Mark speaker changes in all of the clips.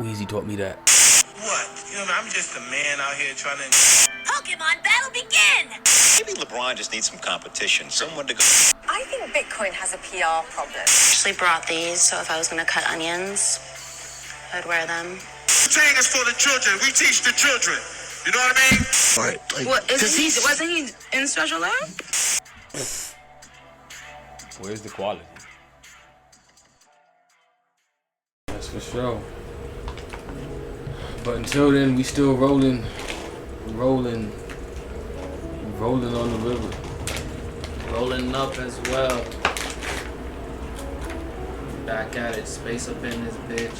Speaker 1: Weezy taught me that.
Speaker 2: What? You know, I'm just a man out here trying to...
Speaker 3: Pokemon battle begin!
Speaker 4: Maybe LeBron just needs some competition, someone to go.
Speaker 5: I think Bitcoin has a PR problem.
Speaker 6: I actually brought these, so if I was going to cut onions, I'd wear them.
Speaker 2: Saying is for the children. We teach the children. You know what I mean?
Speaker 1: Right.
Speaker 7: What, wasn't he in special ed?
Speaker 1: Where's the quality?
Speaker 8: That's for sure. But until then, we still rolling on the river.
Speaker 9: Rolling up as well. Back at it, space up in this bitch.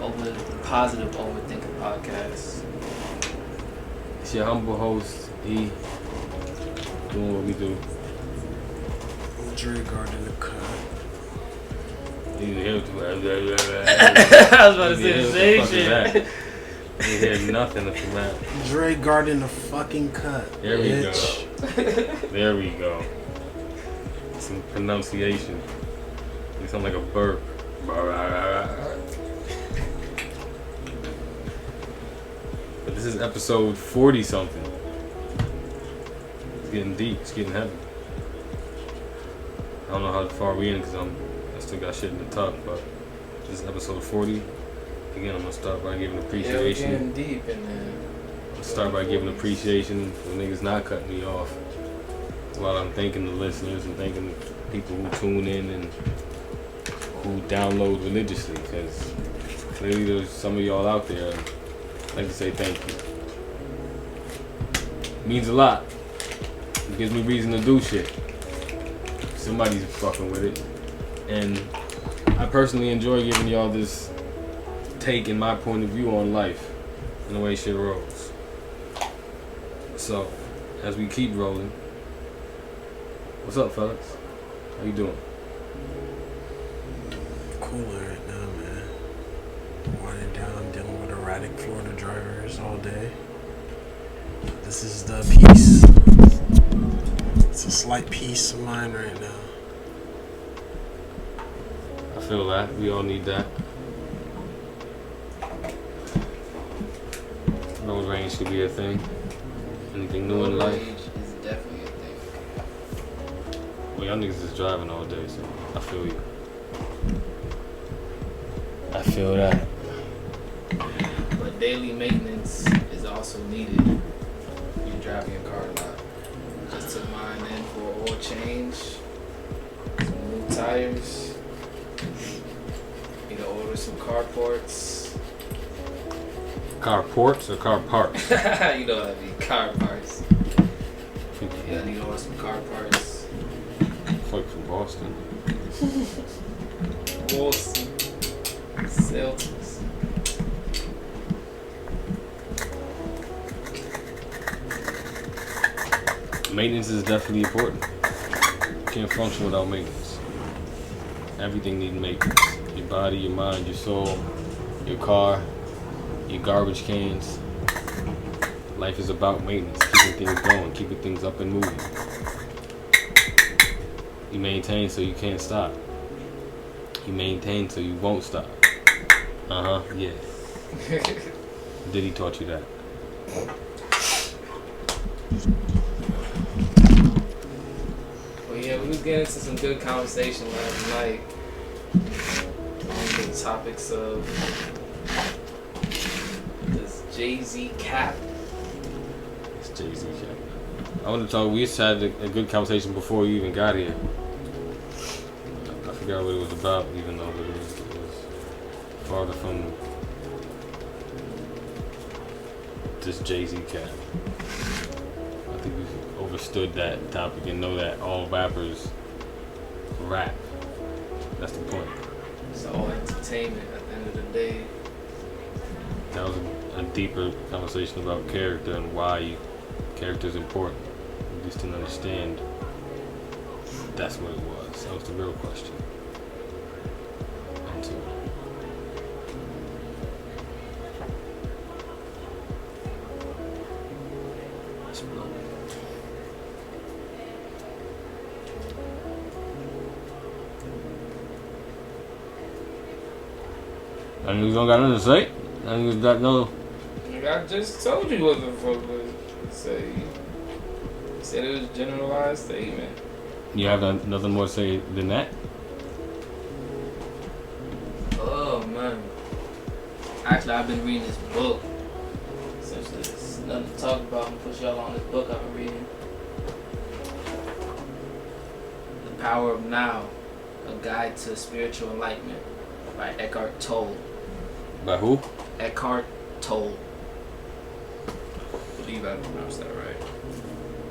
Speaker 9: Over the Positive Overthinker Podcast.
Speaker 8: It's your humble host, E. Doing what we do.
Speaker 1: Dre guarding the cut.
Speaker 8: You
Speaker 9: I was about to say the same shit.
Speaker 8: You hear nothing from that.
Speaker 1: Dre guarding the fucking cut.
Speaker 8: There we
Speaker 1: bitch.
Speaker 8: go. There we go. Some pronunciation. You sound like a burp. But this is episode 40 something. It's getting deep. It's getting heavy. I don't know how far we in because I still got shit in the tuck, but this is episode 40. Again, I'm gonna start by giving appreciation.
Speaker 9: Yeah, we're getting deep in there.
Speaker 8: Start by giving appreciation for the niggas not cutting me off. While I'm thanking the listeners and thanking the people who tune in and who download religiously, because clearly there's some of y'all out there. I'd like to say thank you. It means a lot. It gives me reason to do shit. Somebody's fucking with it. And I personally enjoy giving y'all this take and my point of view on life and the way shit rolls. So, as we keep rolling, what's up, fellas? How you doing?
Speaker 1: Cooler right now, man. Winding down, dealing with erratic Florida drivers all day. This is the peace. It's a slight peace of mind right now.
Speaker 8: I feel that. We all need that. Road rage could be a thing. Anything new in life?
Speaker 9: Road rage is definitely a thing.
Speaker 8: Well, y'all niggas is driving all day, so I feel you. I feel that.
Speaker 9: But daily maintenance is also needed when you're driving your car a lot. Just took mine in for an oil change, some new tires. Need to order some carports.
Speaker 8: Car ports or car parts?
Speaker 9: You know what I mean, car parts. Yeah, I need to order some car parts.
Speaker 8: Fuck from Boston.
Speaker 9: Boston. Celtics.
Speaker 8: Maintenance is definitely important. You can't function without maintenance. Everything needs maintenance. Your body, your mind, your soul, your car, your garbage cans. Life is about maintenance, keeping things going, keeping things up and moving. You maintain so you can't stop. You maintain so you won't stop. Yeah. Diddy taught you that.
Speaker 9: Well, yeah, we was getting into some good conversation last night on the topics of this Jay-Z cap.
Speaker 8: It's Jay-Z cap. I want to talk. We just had a good conversation before you even got here. I forgot what it was about, even though it was farther from this Jay-Z cap. I think we overstood that topic and know that all rappers rap. That's the point.
Speaker 9: It's all entertainment at the end of the day.
Speaker 8: That was a deeper conversation about character and why character is important. We just didn't understand that's what it was. That was the real question. Until I niggas don't got nothing to say. I niggas got no.
Speaker 9: I just told you what the fuck was say. You said it was a generalized statement.
Speaker 8: You have nothing more to say than that?
Speaker 9: Oh man. Actually, I've been reading this book. Since there's nothing to talk about, I'm gonna push y'all on this book I've been reading. The Power of Now, A Guide to Spiritual Enlightenment by Eckhart Tolle.
Speaker 8: By who?
Speaker 9: Eckhart Tolle. I believe I pronounced that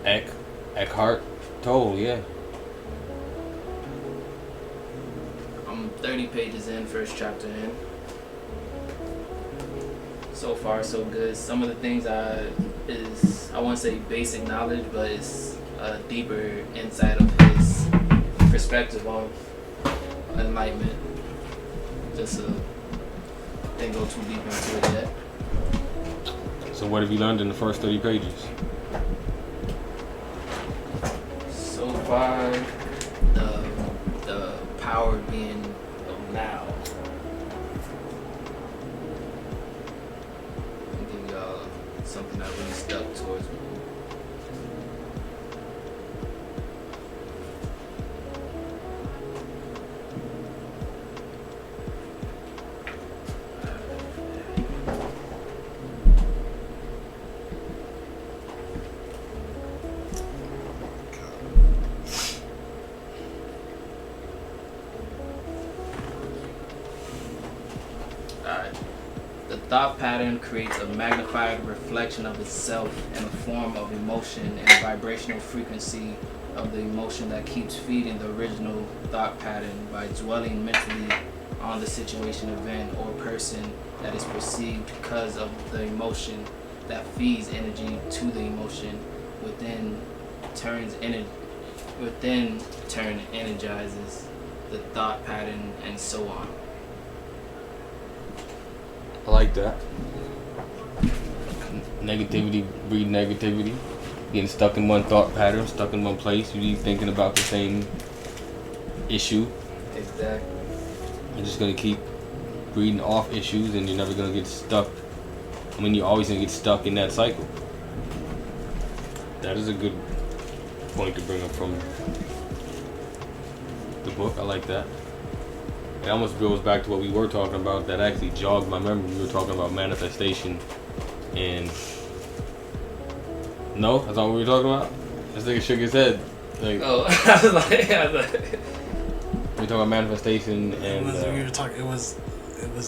Speaker 9: right.
Speaker 8: Eckhart Tolle, yeah.
Speaker 9: I'm 30 pages in, first chapter in. So far, so good. Some of the things I won't say basic knowledge, but it's a deeper insight of his perspective on enlightenment. Just didn't go too deep into it yet.
Speaker 8: So what have you learned in the first 30 pages?
Speaker 9: So far, the power being of now. I'll give y'all something that really stuck towards me. The thought pattern creates a magnified reflection of itself in the form of emotion and vibrational frequency of the emotion that keeps feeding the original thought pattern by dwelling mentally on the situation, event, or person that is perceived because of the emotion that feeds energy to the emotion within turn energizes the thought pattern, and so on.
Speaker 8: I like that. Negativity breed negativity. Getting stuck in one thought pattern, stuck in one place. You be thinking about the same issue.
Speaker 9: Exactly.
Speaker 8: You're just gonna keep breeding off issues, and you're never gonna get stuck. I mean, you're always gonna get stuck in that cycle. That is a good point to bring up from the book. I like that. It almost goes back to what we were talking about. That actually jogged my memory. We were talking about manifestation, and no, that's not what we were talking about. This nigga shook his head. Like,
Speaker 9: oh, I was like,
Speaker 8: we were talking about manifestation, and
Speaker 1: we were talking. It was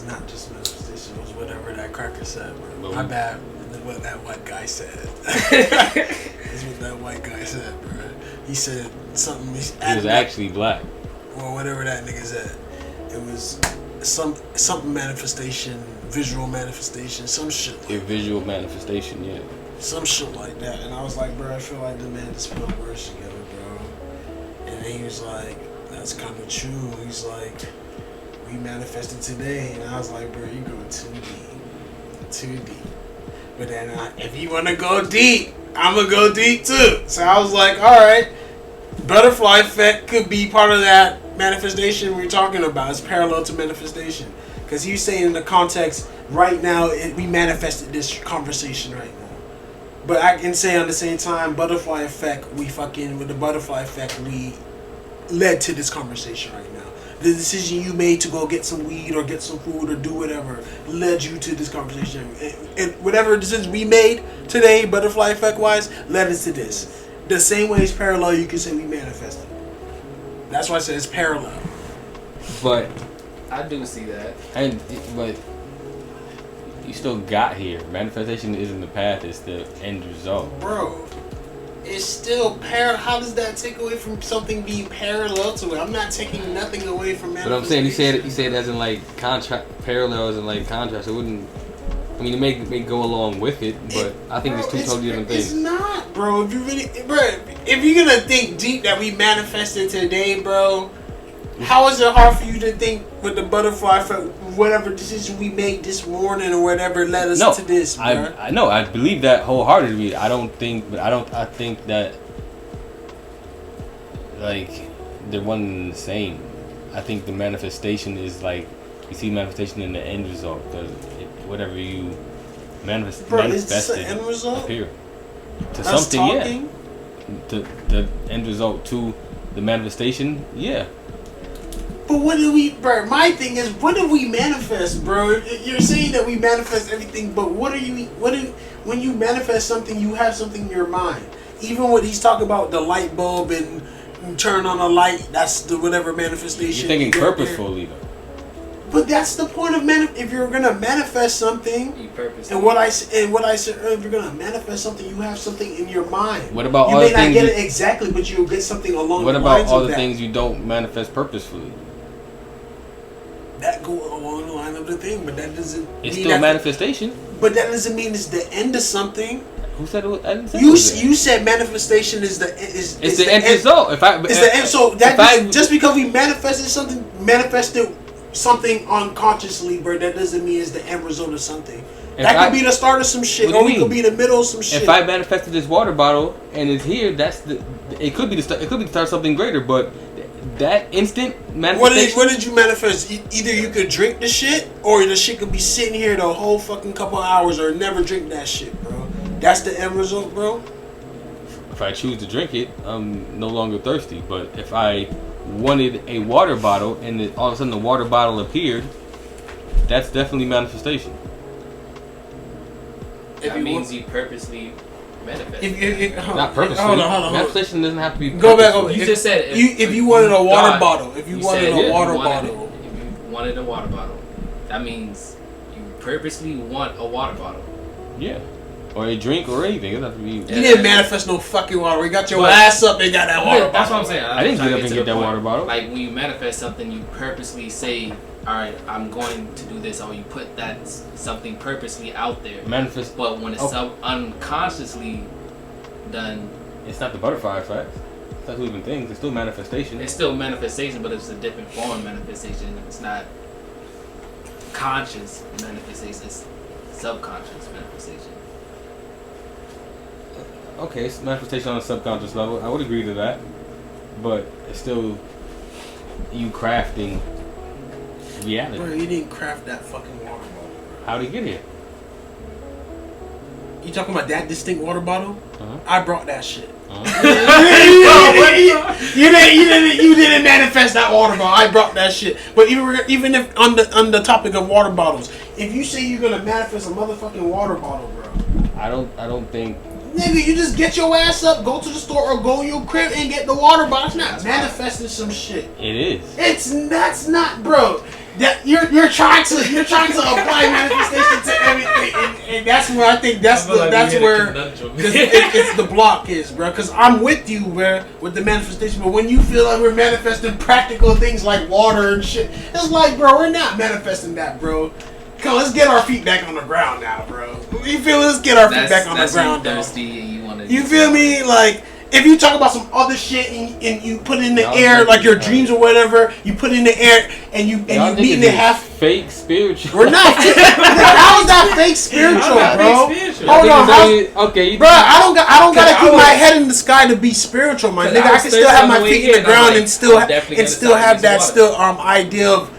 Speaker 1: not just manifestation. It was whatever that cracker said, bro. My bad. What that white guy said. That's what that white guy said, bro. He said something.
Speaker 8: He was actually black.
Speaker 1: Well, whatever that nigga said. It was something manifestation, visual manifestation, some shit like
Speaker 8: visual manifestation, yeah.
Speaker 1: Some shit like that. And I was like, bro, I feel like the man just put words together, bro. And then he was like, that's kind of true. He's like, we manifested today. And I was like, bro, you go too deep. Too deep. But then if you want to go deep, I'm going to go deep too. So I was like, all right. Butterfly effect could be part of that manifestation we're talking about. It's parallel to manifestation, because he's saying in the context right now we manifested this conversation right now, but I can say on the same time butterfly effect, with the butterfly effect we led to this conversation right now. The decision you made to go get some weed or get some food or do whatever led you to this conversation, and whatever decisions we made today butterfly effect wise led us to this. The same way it's parallel, you can say we manifested. That's why I said it's parallel.
Speaker 8: But
Speaker 9: I do see that.
Speaker 8: But you still got here. Manifestation isn't the path; it's the end result.
Speaker 1: Bro, it's still parallel. How does that take away from something being parallel to it? I'm not taking nothing away from manifestation.
Speaker 8: But I'm saying you said as in like contrast, parallel as in like contrast. It wouldn't. I mean, it may go along with it, but I think it's two totally different things.
Speaker 1: It's not, bro. If you're gonna think deep that we manifested today, bro, how is it hard for you to think with the butterfly effect, whatever decision we made this morning or whatever led us to this, bro?
Speaker 8: I know. I believe that wholeheartedly. I think that like they're one and the same. I think the manifestation is like You see manifestation in the end result, because whatever you manifested
Speaker 1: it's an end result?
Speaker 8: appear to
Speaker 1: That's
Speaker 8: something.
Speaker 1: talking?
Speaker 8: Yeah, the end result to the manifestation. Yeah.
Speaker 1: But what do we, bro? My thing is, what do we manifest, bro? You're saying that we manifest everything, but when you manifest something, you have something in your mind. Even when he's talking about the light bulb and you turn on a light, that's the whatever manifestation.
Speaker 8: You're thinking purposefully, though.
Speaker 1: But that's the point of if you're gonna manifest something,
Speaker 9: You purposely.
Speaker 1: and what I said earlier, if you're gonna manifest something, you have something in your mind.
Speaker 8: What about
Speaker 1: you
Speaker 8: all
Speaker 1: may
Speaker 8: the
Speaker 1: not
Speaker 8: things
Speaker 1: get it exactly, but you'll get something along
Speaker 8: What
Speaker 1: the
Speaker 8: about
Speaker 1: lines
Speaker 8: all
Speaker 1: of
Speaker 8: the
Speaker 1: that.
Speaker 8: things you don't manifest purposefully?
Speaker 1: That go along the line of the thing, but that doesn't.
Speaker 8: It's
Speaker 1: mean
Speaker 8: still
Speaker 1: that,
Speaker 8: manifestation.
Speaker 1: But that doesn't mean it's the end of something.
Speaker 8: Who said it was? I didn't say it
Speaker 1: You
Speaker 8: was the end.
Speaker 1: you said manifestation is the
Speaker 8: It's the end result. It's
Speaker 1: the end. So that just because we manifested something unconsciously, bro, that doesn't mean it's the end result of something. That could be the start of some shit,
Speaker 8: What do
Speaker 1: or
Speaker 8: you
Speaker 1: we could
Speaker 8: mean?
Speaker 1: be in the middle of some shit.
Speaker 8: If I manifested this water bottle and it's here, it could be the start. It could be the start of something greater, but that instant manifestation.
Speaker 1: What did you manifest? Either you could drink the shit, or the shit could be sitting here the whole fucking couple hours, or never drink that shit, bro. That's the end result, bro.
Speaker 8: If I choose to drink it, I'm no longer thirsty. But if I wanted a water bottle and all of a sudden the water bottle appeared, that's definitely manifestation.
Speaker 9: That means you purposely manifest.
Speaker 8: Not purposely.
Speaker 1: Hold on.
Speaker 8: Manifestation doesn't have to be.
Speaker 1: Go back
Speaker 8: purposeful.
Speaker 1: over.
Speaker 9: You just said
Speaker 1: if you wanted a water
Speaker 9: God,
Speaker 1: bottle, if you wanted a water bottle,
Speaker 9: if you wanted a water bottle, that means you purposely want a water bottle.
Speaker 8: Yeah. Or a drink or anything. It doesn't have to be.
Speaker 1: you didn't manifest no fucking water. You got your ass up and got that water bottle.
Speaker 9: That's what I'm saying.
Speaker 8: I didn't get up and
Speaker 9: to
Speaker 8: get
Speaker 9: the
Speaker 8: that
Speaker 9: point.
Speaker 8: water bottle.
Speaker 9: Like when you manifest something, you purposely say, "All right, I'm going to do this," or you put that something purposely out there.
Speaker 8: Manifest.
Speaker 9: But when it's unconsciously done,
Speaker 8: It's not the butterfly effect. It's not living things. It's still manifestation.
Speaker 9: it's still manifestation, but it's a different form of manifestation. It's not conscious manifestation. It's subconscious manifestation.
Speaker 8: Okay, it's manifestation on a subconscious level. I would agree to that. But it's still you crafting reality.
Speaker 1: Bro, you didn't craft that fucking water bottle.
Speaker 8: How'd it get here?
Speaker 1: You talking about that distinct water bottle?
Speaker 8: Uh-huh.
Speaker 1: I brought that shit.
Speaker 8: Uh-huh.
Speaker 1: You didn't manifest that water bottle. I brought that shit. But even if on the topic of water bottles, if you say you're gonna manifest a motherfucking water bottle, bro,
Speaker 8: I don't think.
Speaker 1: nigga, you just get your ass up, go to the store or go in your crib and get the water bottle. It's not manifesting some shit.
Speaker 8: It is.
Speaker 1: That's not, bro. That you're trying to apply manifestation to everything, and that's where I think that's where it's the block is, bro. Because I'm with you, bro, with the manifestation. But when you feel like we're manifesting practical things like water and shit, it's like, bro, we're not manifesting that, bro. Come on, let's get our feet back on the ground now, bro. You feel? Let's get our feet back on the ground,
Speaker 9: you
Speaker 1: dog.
Speaker 9: thirsty and you want to.
Speaker 1: You feel me? Like, if you talk about some other shit and you put it in the air, like your dreams or whatever, you put it in the air and you meeting it half.
Speaker 8: Fake spiritual.
Speaker 1: We're not. How is that fake spiritual, bro? Hold on,
Speaker 8: okay,
Speaker 1: bro. I don't gotta keep my head in the sky to be spiritual, my nigga. I can still have my feet in the ground and still have that idea of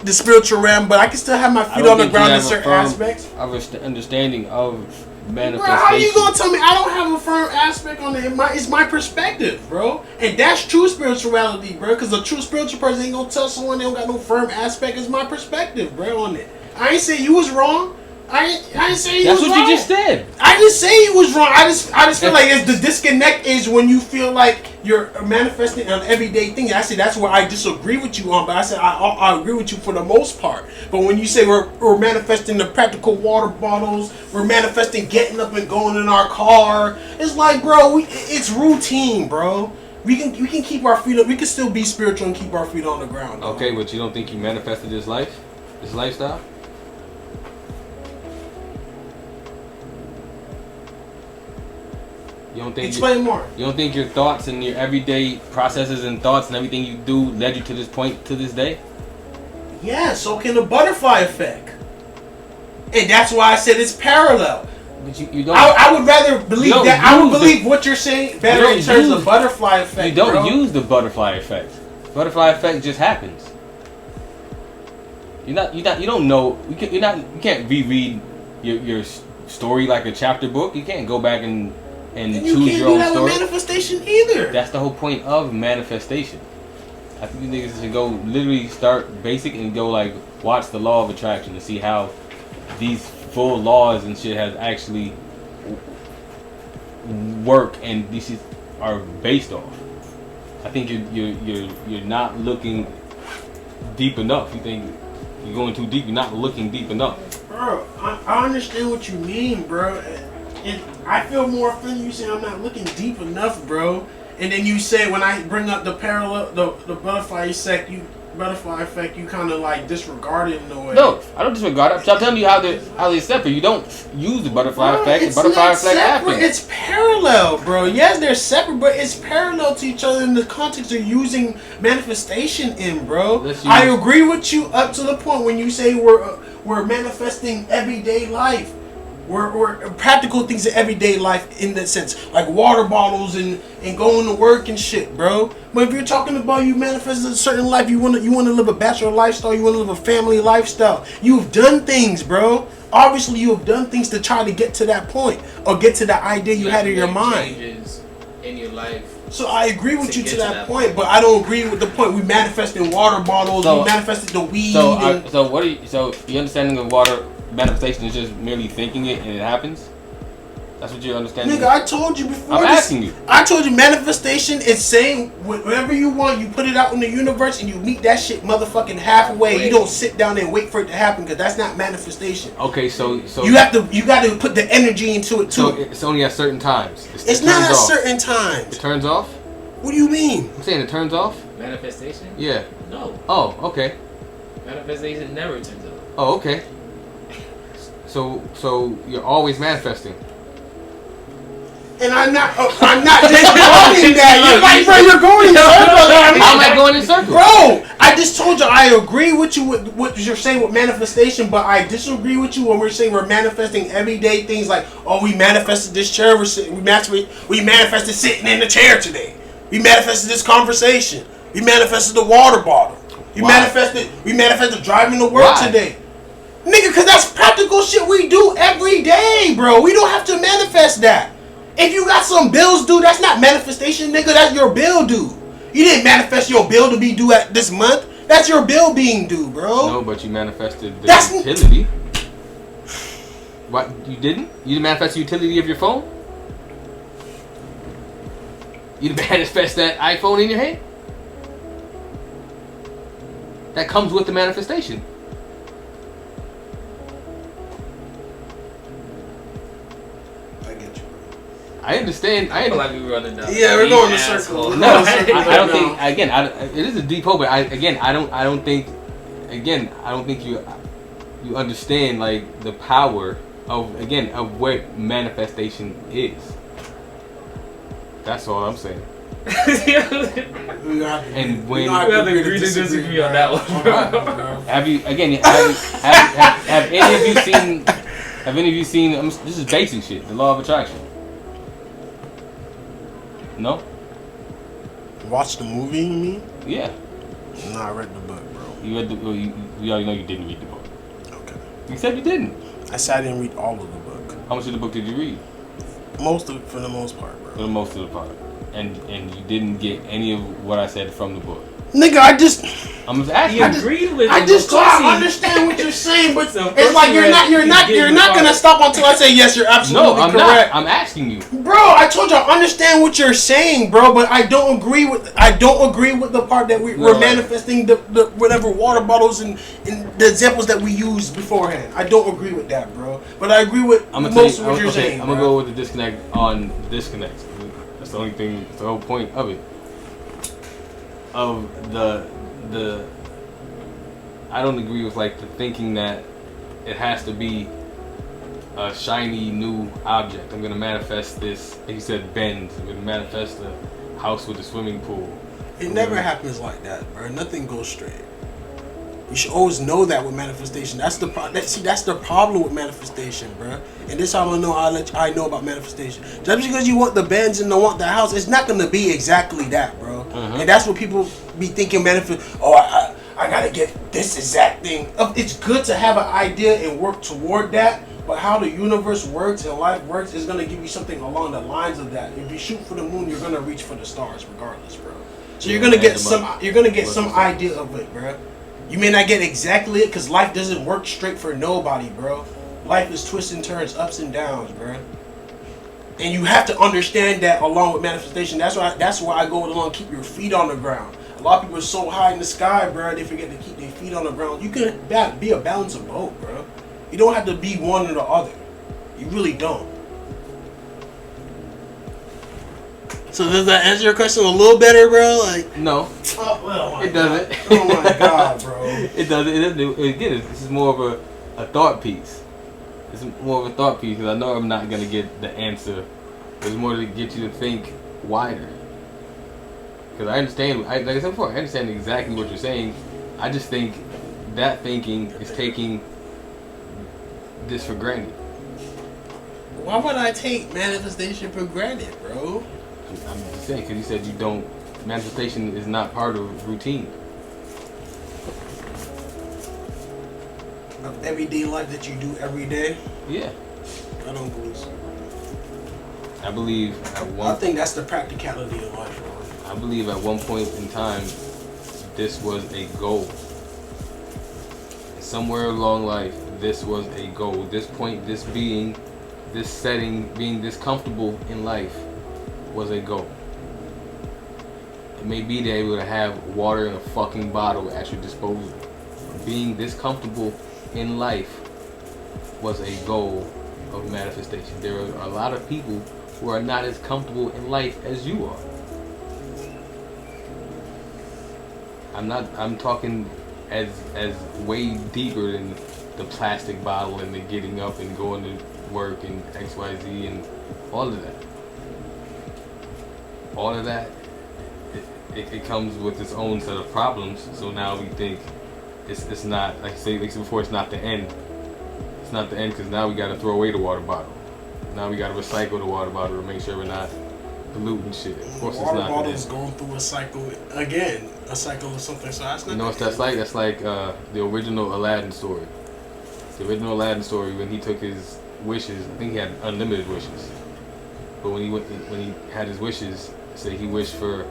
Speaker 1: the spiritual realm, but I can still have my feet on the ground in certain aspects.
Speaker 8: Understanding of manifestation.
Speaker 1: Bro, how you gonna tell me I don't have a firm aspect on it? It's my perspective, bro. And that's true spirituality, bro. Because a true spiritual person ain't gonna tell someone they don't got no firm aspect. It's my perspective, bro, on it. I ain't say you was wrong. I ain't say you was wrong.
Speaker 8: That's what you just said.
Speaker 1: I didn't say you was wrong. I just feel like it's the disconnect is when you feel like you're manifesting an everyday thing. I say that's where I disagree with you on. But I said I agree with you for the most part. But when you say we're manifesting the practical water bottles, we're manifesting getting up and going in our car. It's like, bro, it's routine, bro. We can keep our feet up. We can still be spiritual and keep our feet on the ground. Bro.
Speaker 8: Okay, but you don't think you manifested this lifestyle? You don't think
Speaker 1: Explain more.
Speaker 8: You don't think your thoughts and your everyday processes and thoughts and everything you do led you to this point, to this day?
Speaker 1: Yeah, so can the butterfly effect. And that's why I said it's parallel.
Speaker 8: But you don't.
Speaker 1: I would rather believe that. I would believe what you're saying better in terms of butterfly effect.
Speaker 8: You don't
Speaker 1: bro.
Speaker 8: use the butterfly effect. Butterfly effect just happens. You don't know. You can't reread your story like a chapter book. You can't go back and choose your own story. You can't do that with
Speaker 1: manifestation either.
Speaker 8: That's the whole point of manifestation. I think you niggas should go literally start basic and go like watch the law of attraction and see how these full laws and shit has actually work and these shit are based off. I think you're not looking deep enough. You think you're going too deep. You're not looking deep enough.
Speaker 1: Bro, I understand what you mean, bro. And I feel more offended you saying I'm not looking deep enough, bro. And then you say when I bring up the parallel, the butterfly effect, you kind of like disregard it in a way.
Speaker 8: No, I don't disregard it. I'm telling you how they separate. You don't use the butterfly effect. The butterfly effect happens.
Speaker 1: It's parallel, bro. Yes, they're separate, but it's parallel to each other in the context of using manifestation in, bro. I agree with you up to the point when you say we're manifesting everyday life. We're practical things in everyday life in that sense, like water bottles and going to work and shit, bro. But if you're talking about you manifesting a certain life, you want to live a bachelor lifestyle, you want to live a family lifestyle. You've done things, bro. Obviously, you have done things to try to get to that point or get to the idea you had in your mind.
Speaker 9: Changes in your life.
Speaker 1: So I agree with you to that point, but I don't agree with the point we manifested water bottles, we manifested the weed.
Speaker 8: So your understanding of water manifestation is just merely thinking it and it happens? That's what you're understanding?
Speaker 1: Nigga, I told you before.
Speaker 8: I'm asking you.
Speaker 1: I told you manifestation is saying whatever you want, you put it out in the universe and you meet that shit motherfucking halfway. You don't sit down and wait for it to happen because that's not manifestation.
Speaker 8: Okay, so
Speaker 1: you got to put the energy into it too.
Speaker 8: So it's only at certain times.
Speaker 1: It's not at certain times.
Speaker 8: It turns off?
Speaker 1: What do you mean?
Speaker 8: I'm saying it turns off?
Speaker 9: Manifestation?
Speaker 8: Yeah.
Speaker 9: No.
Speaker 8: Oh, okay.
Speaker 9: Manifestation never turns off.
Speaker 8: Oh, okay. So you're always manifesting.
Speaker 1: And I'm not disregarding that. You're going in circles.
Speaker 8: How am I going in circles?
Speaker 1: Bro, I just told you I agree with you with what you're saying with manifestation, but I disagree with you when we're saying we're manifesting everyday things like, oh, we manifested this chair, we manifested sitting in the chair today. We manifested this conversation. We manifested the water bottle. We manifested driving to work today. Nigga, because that's practical shit we do every day, bro. We don't have to manifest that. If you got some bills due, that's not manifestation, nigga. That's your bill due. You didn't manifest your bill to be due at this month. That's your bill being due, bro.
Speaker 8: No, but you manifested the utility. What? You didn't? You didn't manifest the utility of your phone? You didn't manifest that iPhone in your hand? That comes with the manifestation. I understand. I feel
Speaker 9: like we were running down.
Speaker 1: Yeah, we're going in a circle.
Speaker 8: No, I don't think. Again, it is a deep hole, but I don't think you understand like the power of what manifestation is. That's all I'm saying. And when
Speaker 9: we have to agree to disagree on that one, bro.
Speaker 8: Have any of you seen? This is basic shit. The law of attraction. No?
Speaker 1: Watch the movie, you mean?
Speaker 8: Yeah.
Speaker 1: No, I read the book, bro.
Speaker 8: You read the book? We already know you didn't read the book.
Speaker 1: Okay.
Speaker 8: You said you didn't.
Speaker 1: I said I didn't read all of the book.
Speaker 8: How much of the book did you read?
Speaker 1: Most of it, for the most part, bro.
Speaker 8: For the most of the part. And you didn't get any of what I said from the book.
Speaker 1: Nigga, I'm just
Speaker 9: agreed with.
Speaker 1: I understand what you're saying, but it's like you're not gonna stop until I say yes. You're absolutely correct.
Speaker 8: Not. I'm asking you,
Speaker 1: bro. I told you I understand what you're saying, bro, but I don't agree with the part that we're manifesting the whatever water bottles and the examples that we used beforehand. I don't agree with that, bro. But I agree with most of what you're saying.
Speaker 8: I'm gonna go with the disconnect on the disconnect. That's the only thing. That's the whole point of it. Of the I don't agree with like the thinking that it has to be a shiny new object. I'm gonna manifest this, like you said, bend. I'm gonna manifest a house with a swimming pool.
Speaker 1: It never happens like that, bro. Nothing goes straight. You should always know that with manifestation. That's the problem with manifestation, bro. And this how I know about manifestation. Just because you want the Benz and don't want the house, it's not gonna be exactly that, bro. And that's what people be thinking. I gotta get this exact thing. It's good to have an idea and work toward that, but how the universe works and life works is gonna give you something along the lines of that. If you shoot for the moon, you're gonna reach for the stars regardless, bro. So you're gonna get some idea of it, bro. You may not get exactly it, because life doesn't work straight for nobody, bro. Life is twists and turns, ups and downs, bro. And you have to understand that along with manifestation. That's why I go along, keep your feet on the ground. A lot of people are so high in the sky, bro, they forget to keep their feet on the ground. You can be a balance of both, bro. You don't have to be one or the other. You really don't. So does that answer your question a little better, bro? Like
Speaker 8: No, it doesn't.
Speaker 1: Oh my god, bro.
Speaker 8: It doesn't. Again, this is more of a thought piece. It's more of a thought piece because I know I'm not gonna get the answer. It's more to get you to think wider. Because I understand, like I said before, I understand exactly what you're saying. I just think that thinking is taking this for granted.
Speaker 1: Why would I take manifestation for granted, bro?
Speaker 8: I'm just saying, because you said you don't. Manifestation is not part of routine.
Speaker 1: Of everyday life that you do every day?
Speaker 8: Yeah.
Speaker 1: I don't believe so.
Speaker 8: I believe at one.
Speaker 1: I think that's the practicality of life, bro.
Speaker 8: I believe at one point in time, this was a goal. Somewhere along life, this was a goal. This point, this being, this setting, being this comfortable in life was a goal. It may be to be able to have water in a fucking bottle at your disposal. Being this comfortable in life was a goal of manifestation. There are a lot of people who are not as comfortable in life as you are. I'm talking as way deeper than the plastic bottle and the getting up and going to work and XYZ and all of that. All of that, it comes with its own set of problems. So now we think it's not, like I said before, it's not the end. It's not the end because now we got to throw away the water bottle. Now we got to recycle the water bottle to make sure we're not polluting shit. Of course, it's not. Water bottle is
Speaker 1: going through a cycle again, a cycle of something. So that's not.
Speaker 8: You know what that's like? That's like the original Aladdin story. The original Aladdin story, when he took his wishes, I think he had unlimited wishes. But when he had his wishes, say he wished for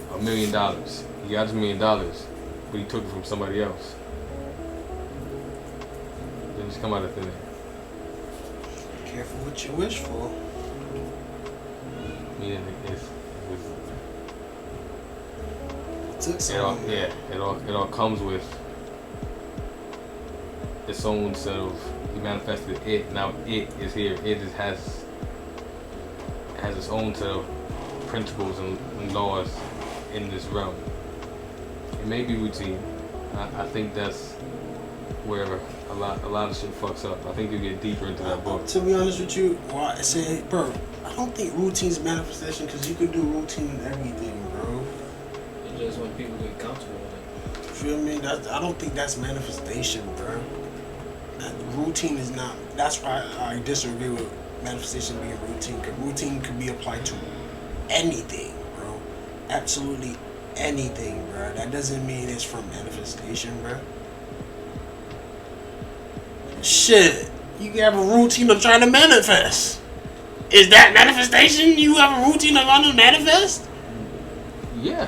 Speaker 8: $1 million. He got his $1 million, but he took it from somebody else. Didn't just come out of thin air.
Speaker 1: Careful what you wish for.
Speaker 8: Meaning it all comes with its own set of, he manifested it, now it is here. It has its own set of principles and laws in this realm. It may be routine. I think that's where a lot of shit fucks up. I think you get deeper into that book.
Speaker 1: To be honest with you, why I say, bro, I don't think routine's manifestation, because you can do routine in everything, bro.
Speaker 9: It's just when people get comfortable with it.
Speaker 1: Feel me? I don't think that's manifestation, bro. Routine is not. That's why I disagree with manifestation being routine. Because routine can be applied to anything, bro. Absolutely anything, bro. That doesn't mean it's from manifestation, bro. Shit, you have a routine of trying to manifest. Is that manifestation? You have a routine of trying to manifest?
Speaker 8: Yeah.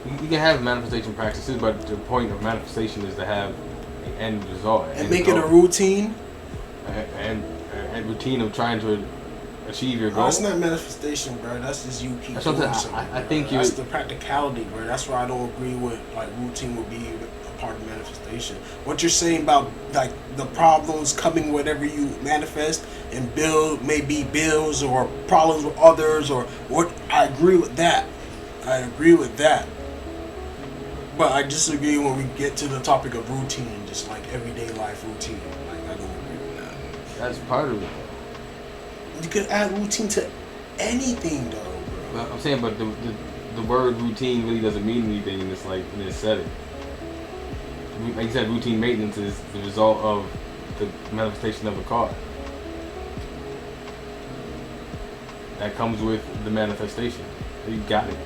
Speaker 8: You can have manifestation practices, but the point of manifestation is to have an end result.
Speaker 1: And make it a routine?
Speaker 8: And routine of trying to achieve your goal.
Speaker 1: That's not manifestation, bro. That's just you keep doing something.
Speaker 8: I think
Speaker 1: that's the practicality, bro. That's why I don't agree with, like, routine would be a part of manifestation. What you're saying about, like, the problems coming whatever you manifest and build, maybe bills or problems with others or what, I agree with that. But I disagree when we get to the topic of routine, just like everyday life routine. Like, I don't agree with that.
Speaker 8: That's part of it.
Speaker 1: You could add routine to anything, though, bro.
Speaker 8: Well, I'm saying, but the word routine really doesn't mean anything in this setting. Like you said, routine maintenance is the result of the manifestation of a car. That comes with the manifestation. You got it.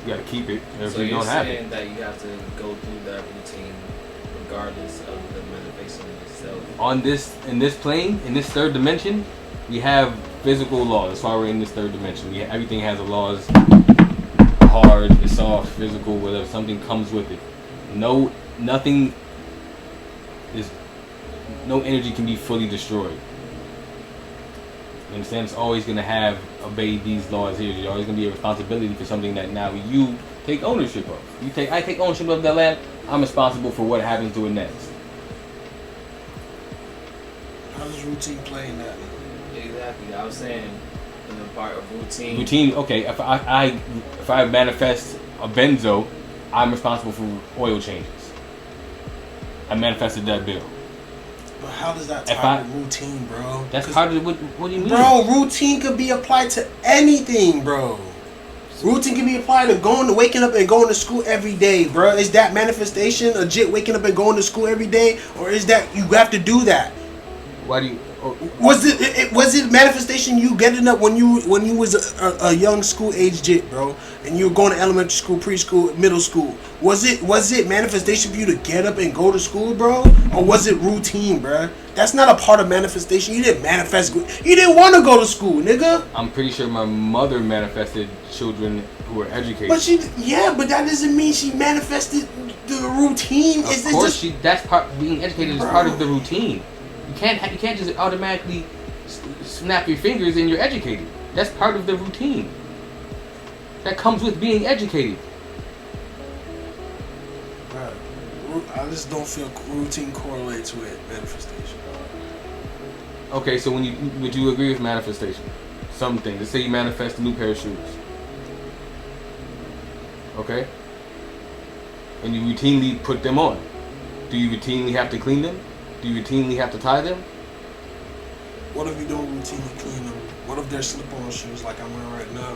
Speaker 8: You gotta keep it. If
Speaker 9: So
Speaker 8: you
Speaker 9: you're
Speaker 8: don't have
Speaker 9: saying
Speaker 8: it.
Speaker 9: that you have to go through that routine regardless of the manifestation itself.
Speaker 8: In this plane, in this third dimension, we have physical laws. That's why we're in this third dimension. Everything has a laws. Hard, it's soft, physical, whatever. Something comes with it. No energy can be fully destroyed. You understand? It's always going to obey these laws here. You're always going to be a responsibility for something that now you take ownership of. I take ownership of that land. I'm responsible for what happens to it next.
Speaker 1: How does routine play in that?
Speaker 9: Exactly. I was saying in the part of routine.
Speaker 8: Routine. Okay. If I manifest a benzo, I'm responsible for oil changes. I manifested that bill.
Speaker 1: But how does that tie to routine, bro?
Speaker 8: That's part of what do you mean?
Speaker 1: Bro, routine could be applied to anything, bro. Routine can be applied to waking up and going to school every day, bro. Is that manifestation legit waking up and going to school every day? Or is that you have to do that?
Speaker 8: Why do you...
Speaker 1: Was it manifestation you getting up when you was a young school age jit, bro, and you were going to elementary school, preschool, middle school? Was it manifestation for you to get up and go to school, bro, or was it routine, bro? That's not a part of manifestation. You didn't manifest. You didn't want to go to school, nigga.
Speaker 8: I'm pretty sure my mother manifested children who were educated.
Speaker 1: But but that doesn't mean she manifested the routine.
Speaker 8: Of course, being educated is part of the routine. You can't just automatically snap your fingers and you're educated. That's part of the routine. That comes with being educated.
Speaker 1: Right. I just don't feel routine correlates with manifestation.
Speaker 8: Okay, so would you agree with manifestation? Some things. Let's say you manifest a new pair of shoes. Okay? And you routinely put them on. Do you routinely have to clean them? Do you routinely have to tie them?
Speaker 1: What if you don't routinely clean them? What if they're slip-on shoes like I'm wearing right now?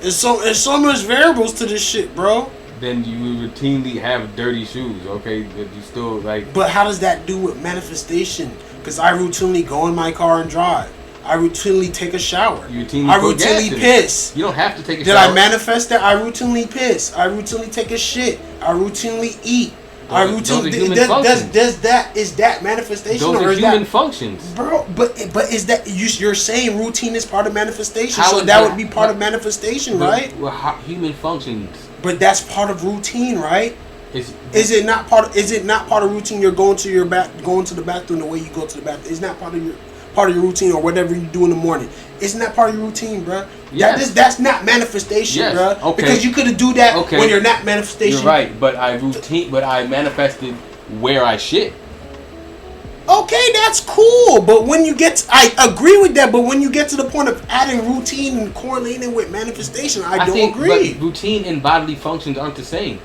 Speaker 1: There's so much variables to this shit, bro.
Speaker 8: Then you routinely have dirty shoes, okay? But you still like...
Speaker 1: But how does that do with manifestation? Because I routinely go in my car and drive. I routinely take a shower. I routinely piss.
Speaker 8: You don't have to take a
Speaker 1: shower.
Speaker 8: Did
Speaker 1: I manifest that? I routinely piss. I routinely take a shit. I routinely eat.
Speaker 8: Those are human functions.
Speaker 1: Is that manifestation?
Speaker 8: Those are human functions,
Speaker 1: bro. But is that you're saying routine is part of manifestation? So that would be part of manifestation, right?
Speaker 8: Well, human functions.
Speaker 1: But that's part of routine, right? Is it not part of routine? You're going to the bathroom the way you go to the bathroom. Is not part of your routine or whatever you do in the morning. Isn't that part of your routine, bro?
Speaker 8: Yes.
Speaker 1: That's not manifestation, bro.
Speaker 8: Okay.
Speaker 1: Because you could do that when you're not manifestation.
Speaker 8: You're right, but I manifested where I shit.
Speaker 1: Okay, that's cool, but when you I agree with that, but when you get to the point of adding routine and correlating with manifestation, I don't agree.
Speaker 8: But routine and bodily functions aren't the same.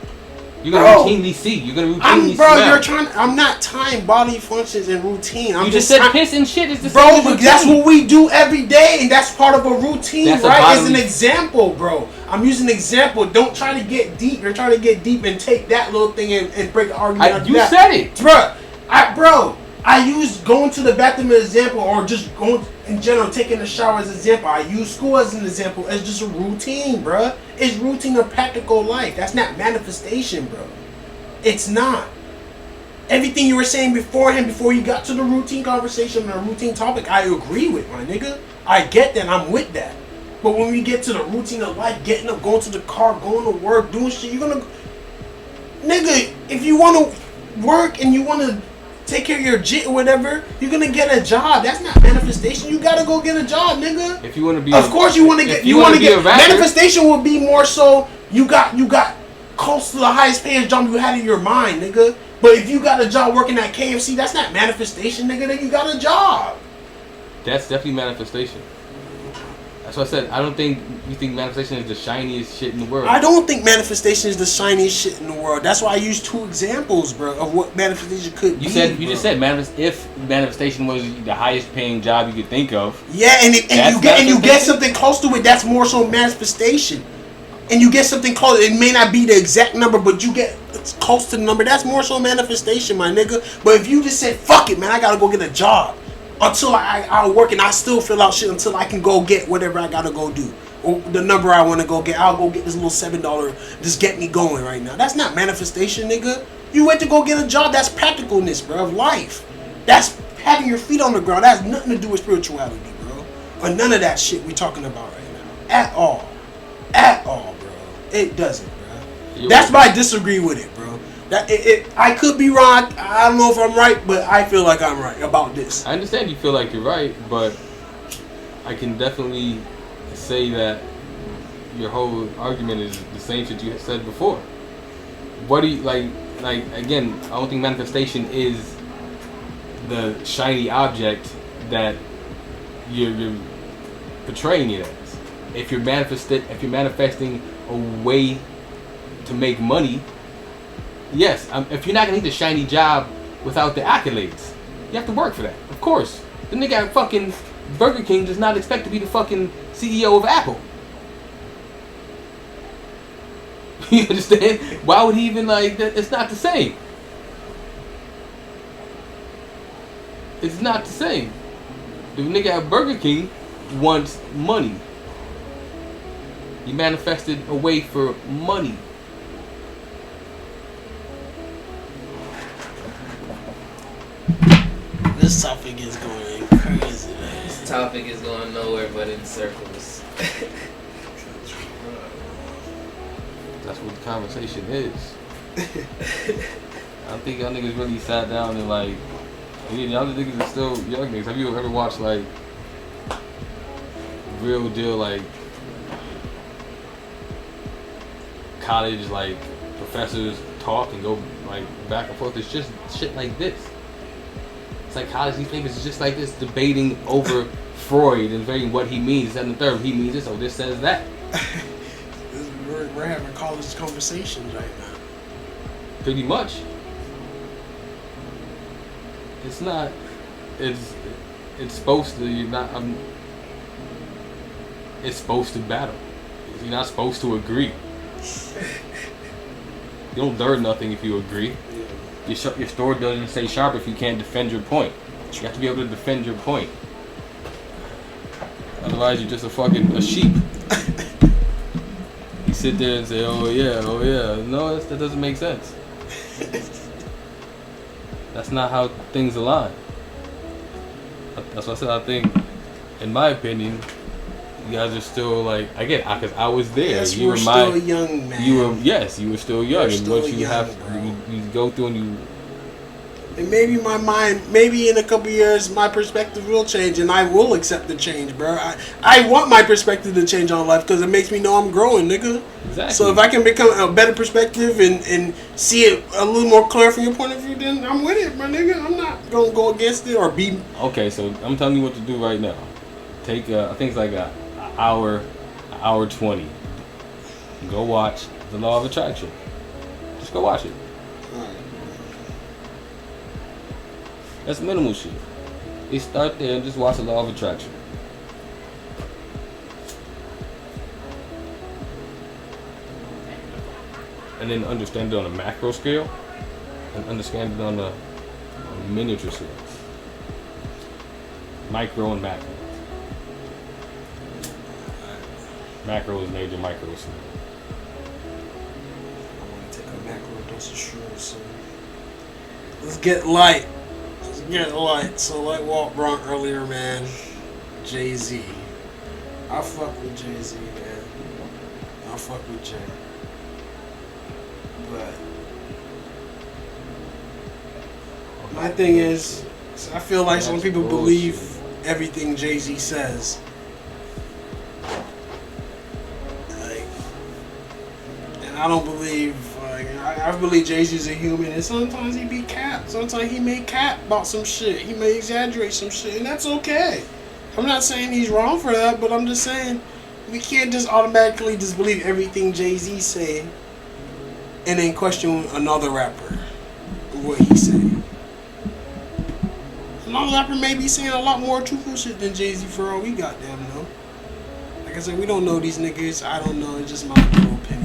Speaker 8: You're gonna routinely see. You're gonna routinely smell.
Speaker 1: I'm not tying bodily functions and routine.
Speaker 8: You just said piss and shit is the same.
Speaker 1: Bro, but that's what we do every day, and that's part of a routine, right? As an example, bro. I'm using an example. Don't try to get deep. You're trying to get deep and take that little thing and break the argument out of that.
Speaker 8: You said it,
Speaker 1: bro. I use going to the bathroom as an example, or just going in general, taking a shower as an example. I use school as an example. It's just a routine, bro. It's routine of practical life. That's not manifestation, bro. It's not. Everything you were saying beforehand, before you got to the routine conversation or routine topic, I agree with, my nigga. I get that. I'm with that. But when we get to the routine of life, getting up, going to the car, going to work, doing shit, you're gonna... Nigga, if you want to work and you want to take care of your jit or whatever, you're gonna get a job. That's not manifestation. You gotta go get a job, nigga.
Speaker 8: If you want to be,
Speaker 1: of course you want to get. You want to get. Manifestation will be more so. You got close to the highest paying job you had in your mind, nigga. But if you got a job working at KFC, that's not manifestation, nigga. Then you got a job.
Speaker 8: That's definitely manifestation. That's what I said. I don't think you think manifestation is the shiniest shit in the world.
Speaker 1: I don't think manifestation is the shiniest shit in the world. That's why I used two examples, bro, of what manifestation could be.
Speaker 8: You just said if manifestation was the highest paying job you could think of.
Speaker 1: Yeah, and you get something close to it. That's more so manifestation. And you get something close. It may not be the exact number, but you get close to the number. That's more so manifestation, my nigga. But if you just said, "Fuck it, man, I gotta go get a job." Until I work and I still fill out shit until I can go get whatever I gotta go do. or the number I want to go get. I'll go get this little $7. Just get me going right now. That's not manifestation, nigga. You went to go get a job. That's practicalness, bro, of life. That's having your feet on the ground. That has nothing to do with spirituality, bro. Or none of that shit we talking about right now. At all. At all, bro. It doesn't, bro. That's why I disagree with it, bro. I could be wrong. I don't know if I'm right, but I feel like I'm right about this.
Speaker 8: I understand you feel like you're right, but I can definitely say that your whole argument is the same shit you said before. What do you like again, I don't think manifestation is the shiny object that you're portraying it as. If you're manifesting a way to make money, yes. If you're not gonna get the shiny job without the accolades, you have to work for that. Of course, the nigga at fucking Burger King does not expect to be the fucking CEO of Apple. You understand? Why would he even like that? It's not the same. It's not the same. The nigga at Burger King wants money. He manifested a way for money.
Speaker 1: This topic is going crazy, man.
Speaker 9: This topic is going nowhere but in circles.
Speaker 8: That's what the conversation is. I don't think y'all niggas really sat down and like, y'all niggas are still young niggas. Have you ever watched like real deal like college like professors talk and go like back and forth? It's just shit like this. Psychology papers is just like this, debating over Freud and debating what he means. And the third, he means this, so this says that.
Speaker 1: We're having college conversations right now.
Speaker 8: Pretty much. It's not. It's supposed to. You're not. It's supposed to battle. You're not supposed to agree. You don't learn nothing if you agree. Your sword doesn't stay sharp if you can't defend your point. You have to be able to defend your point. Otherwise, you're just a sheep. You sit there and say, oh yeah. No, that doesn't make sense. That's not how things align. That's why I said I think, in my opinion, you guys are still like, again, because I was there.
Speaker 1: Yes,
Speaker 8: you were
Speaker 1: still young, man.
Speaker 8: You were still young.
Speaker 1: We're
Speaker 8: and
Speaker 1: still
Speaker 8: once you
Speaker 1: young,
Speaker 8: you go through and you.
Speaker 1: And maybe my mind, maybe in a couple years, my perspective will change, and I will accept the change, bro. I want my perspective to change on life because it makes me know I'm growing, nigga.
Speaker 8: Exactly.
Speaker 1: So if I can become a better perspective and see it a little more clear from your point of view, then I'm with it, my nigga. I'm not gonna go against it or be.
Speaker 8: Okay, so I'm telling you what to do right now. Take I think it's like an hour 20. Go watch The Law of Attraction. Just go watch it. That's minimal shit. You start there and just watch The Law of Attraction. And then understand it on a macro scale and understand it on a miniature scale. Micro and macro. Macro is major, micro is small.
Speaker 1: I want to take a macro dose of shrooms, so let's get light. So like Walt brought earlier, man, Jay-Z. I fuck with Jay-Z, man. I fuck with Jay. But my thing is, I feel like some people believe everything Jay-Z says. And I don't believe. I believe Jay-Z's a human, and sometimes he be cap. Sometimes he may cap about some shit. He may exaggerate some shit, and that's okay. I'm not saying he's wrong for that, but I'm just saying we can't just automatically just believe everything Jay-Z saying and then question another rapper what he's saying. Another rapper may be saying a lot more truthful shit than Jay-Z for all we goddamn know. Like I said, we don't know these niggas. I don't know. It's just my little opinion.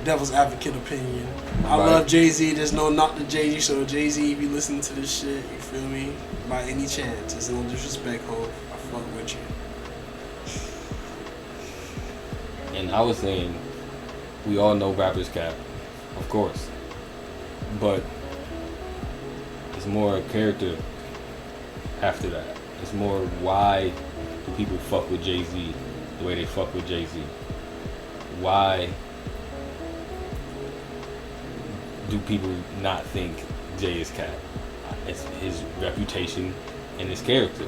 Speaker 1: Devil's advocate opinion. I love Jay-Z. There's no knock to Jay-Z. So Jay-Z, if you listen to this shit, you feel me? By any chance, there's no disrespect, home. I fuck with
Speaker 8: And I was saying, we all know rappers cap, of course. But it's more character after that. It's more why do people fuck with Jay-Z the way they fuck with Jay-Z? Why do people not think Jay is cap? It's his reputation and his character.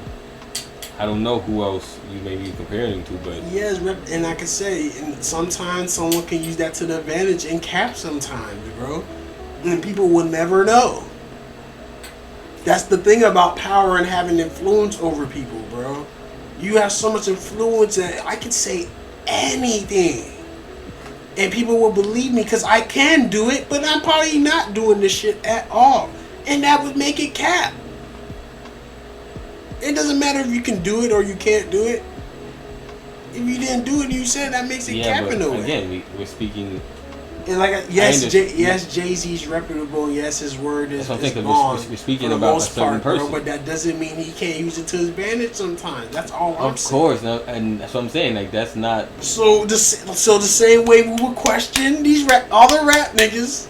Speaker 8: I don't know who else you may be comparing to, but
Speaker 1: yes, and I can say, and sometimes someone can use that to their advantage and cap sometimes, bro. And people will never know. That's the thing about power and having influence over people, bro. You have so much influence that I can say anything. And people will believe me because I can do it, but I'm probably not doing this shit at all. And that would make it cap. It doesn't matter if you can do it or you can't do it. If you didn't do it, you said that makes it cap in a way.
Speaker 8: Again, we're speaking.
Speaker 1: And like, yes, Jay-Z's reputable. Yes, his word is bond.
Speaker 8: We're speaking about a certain person,
Speaker 1: bro, but that doesn't mean he can't use it to his advantage sometimes. That's all I'm saying.
Speaker 8: Of course, no, and that's what I'm saying. Like, that's not.
Speaker 1: So the same way we would question all the rap niggas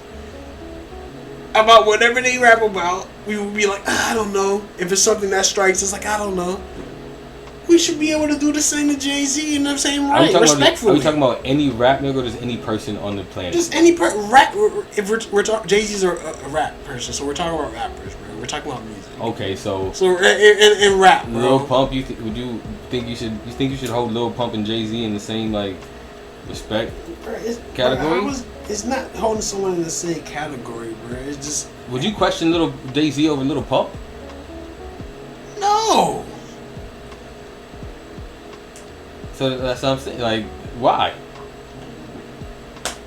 Speaker 1: about whatever they rap about, we would be like, I don't know. If it's something that strikes us, like, I don't know. We should be able to do the same to Jay-Z in the same right, respectfully.
Speaker 8: Are we talking about any rap nigga or just any person on the planet?
Speaker 1: Just any rap. If we're talking, Jay-Z's a rap person, so we're talking about rappers, bro. We're talking about music.
Speaker 8: Okay, so
Speaker 1: in rap, bro.
Speaker 8: Lil Pump, you think you should hold Lil Pump and Jay-Z in the same like respect category?
Speaker 1: It's not holding someone in the same category, bro. It's just.
Speaker 8: Would you question little Jay-Z over Lil Pump?
Speaker 1: No.
Speaker 8: So that's what I'm saying. Like, why?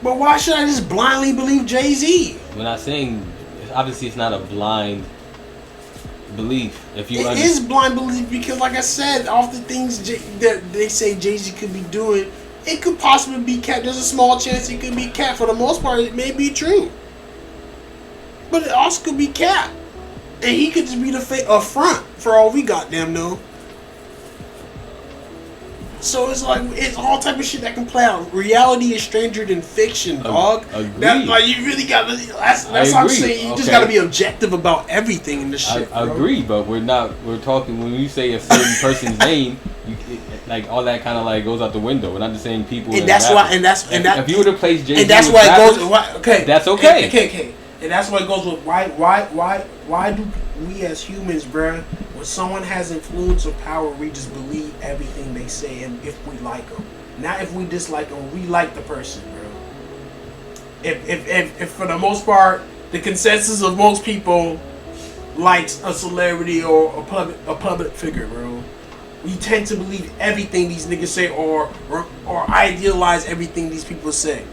Speaker 1: But why should I just blindly believe Jay-Z?
Speaker 8: We're not saying. Obviously, it's not a blind belief. If you
Speaker 1: it is blind belief because, like I said, off the things that they say Jay-Z could be doing, it could possibly be capped. There's a small chance it could be capped. For the most part, it may be true, but it also could be capped, and he could just be a front for all we goddamn know. So it's like it's all type of shit that can play out. Reality is stranger than fiction, dog. That, like you really got. That's what I'm saying. You just got to be objective about everything in this shit.
Speaker 8: I agree, but we're not. We're talking when you say a certain person's name, like all that kind of like goes out the window. We're not just saying people.
Speaker 1: And that's why. If
Speaker 8: you were to place Jay-Z,
Speaker 1: and that's why it goes. Okay,
Speaker 8: that's okay.
Speaker 1: Okay. And that's why it goes with why do we as humans, bruh, when someone has influence or power, we just believe everything they say, and if we like them, not if we dislike them, we like the person, bro. If for the most part, the consensus of most people likes a celebrity or a public figure, bro, we tend to believe everything these niggas say or idealize everything these people say.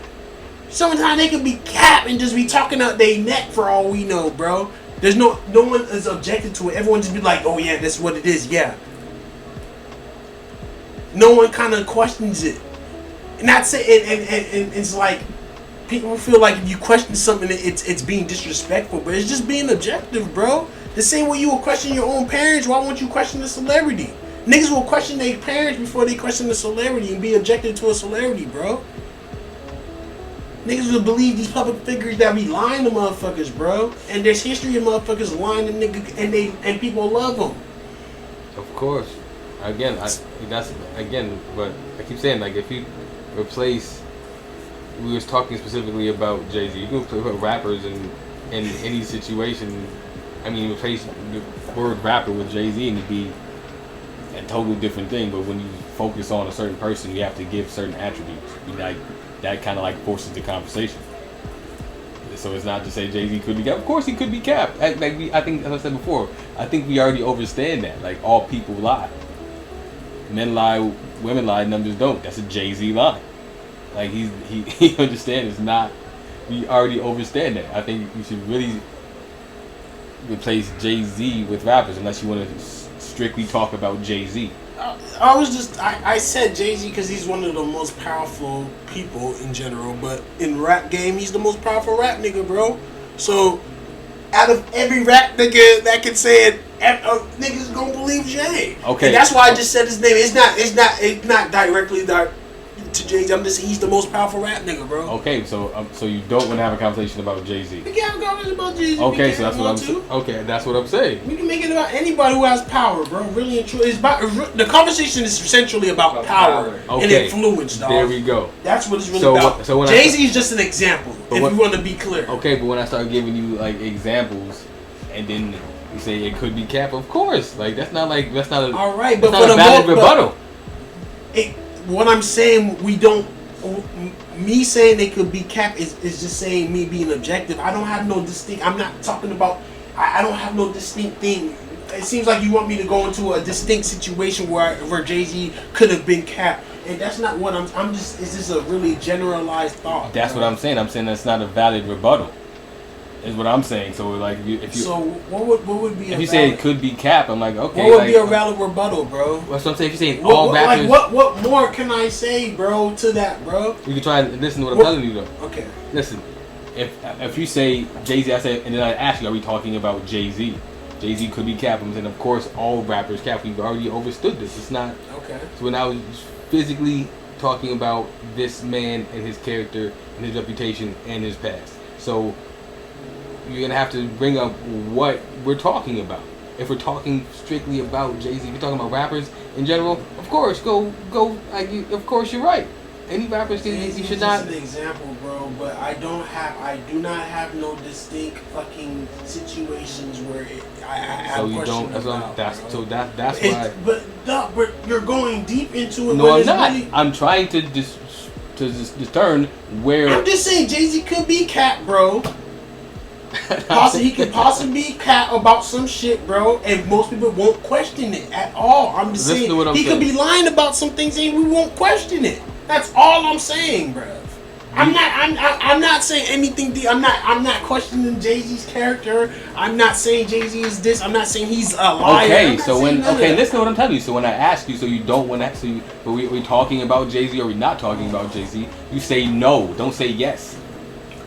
Speaker 1: Sometimes they could be capped and just be talking out their neck for all we know, bro. There's no one is objected to it. Everyone just be like, oh yeah, that's what it is, yeah. No one kind of questions it. And that's it. And it's like people feel like if you question something, it's being disrespectful, but it's just being objective, bro. The same way you will question your own parents, why won't you question the celebrity? Niggas will question their parents before they question the celebrity and be objected to a celebrity, bro. Niggas will believe these public figures that be lying to motherfuckers, bro. And there's history of motherfuckers lying to niggas, and people love them.
Speaker 8: Of course. Again, but I keep saying, like, if you replace, we was talking specifically about Jay-Z. You can put rappers in any situation. I mean, replace the word rapper with Jay-Z and it'd be a totally different thing. But when you focus on a certain person, you have to give certain attributes. Like, that kind of like forces the conversation. So it's not to say Jay-Z could be capped. Of course he could be capped. I think, as I said before, I think we already understand that. Like, all people lie. Men lie, women lie, numbers don't. That's a Jay-Z lie. Like, he understands it's not. We already understand that. I think you should really replace Jay-Z with rappers unless you want to strictly talk about Jay-Z.
Speaker 1: I said Jay-Z because he's one of the most powerful people in general, but in rap game, he's the most powerful rap nigga, bro. So, out of every rap nigga that can say it, niggas gonna believe Jay. Okay. And that's why I just said his name. It's not directly to Jay-Z. I'm just saying he's the most powerful rap nigga, bro.
Speaker 8: Okay, so you don't want to have a conversation about Jay-Z.
Speaker 1: We can have a conversation about Jay-Z.
Speaker 8: Okay, so that's what I'm saying. Okay, that's what I'm saying.
Speaker 1: We can make it about anybody who has power, bro. Really and truly, the conversation is essentially about power and influence, dog.
Speaker 8: There we go.
Speaker 1: That's what it's really about. Jay-Z is just an example, if you want to be clear.
Speaker 8: Okay, but when I start giving you like examples, and then you say it could be cap, of course. Like that's not a
Speaker 1: all right, but
Speaker 8: that's not a valid rebuttal.
Speaker 1: What I'm saying, we don't. Me saying they could be cap is just saying me being objective. I don't have no distinct. I'm not talking about. I don't have no distinct thing. It seems like you want me to go into a distinct situation where Jay-Z could have been cap, and that's not what I'm just. It's just a really generalized thought.
Speaker 8: That's what I'm saying. I'm saying that's not a valid rebuttal. Is what I'm saying. So like, if you.
Speaker 1: So what would be?
Speaker 8: If you say it could be cap, I'm like, okay.
Speaker 1: What would be a valid rebuttal, bro?
Speaker 8: That's what I'm saying. If you say all rappers.
Speaker 1: Like what more can I say, bro? To that, bro.
Speaker 8: You can try and listen to what I'm telling you, though.
Speaker 1: Okay.
Speaker 8: Listen, if you say Jay-Z, I say, and then I ask you, are we talking about Jay-Z? Jay-Z could be cap. I'm saying, of course, all rappers cap. We've already understood this. It's not.
Speaker 1: Okay.
Speaker 8: So we're now physically talking about this man and his character and his reputation and his past. So you're gonna have to bring up what we're talking about. If we're talking strictly about Jay-Z, if you're talking about rappers in general, of course, go. Like, of course, you're right. Any rappers can. You should not.
Speaker 1: An example, bro. But I do not have no distinct fucking situations where I have questions about.
Speaker 8: That's why.
Speaker 1: But you're going deep into it.
Speaker 8: No, I'm not. Really, I'm trying to discern where.
Speaker 1: I'm just saying Jay-Z could be cap, bro. He could possibly be cat about some shit, bro, and most people won't question it at all. I'm just saying he could be lying about some things and we won't question it. That's all I'm saying, bro. I'm not saying anything deep. I'm not questioning Jay-Z's character. I'm not saying Jay-Z is this. I'm not saying he's a liar.
Speaker 8: Okay, so listen to what I'm telling you. So when I ask you, so you don't want to, but we talking about Jay-Z or we not talking about Jay-Z? You say no. Don't say yes.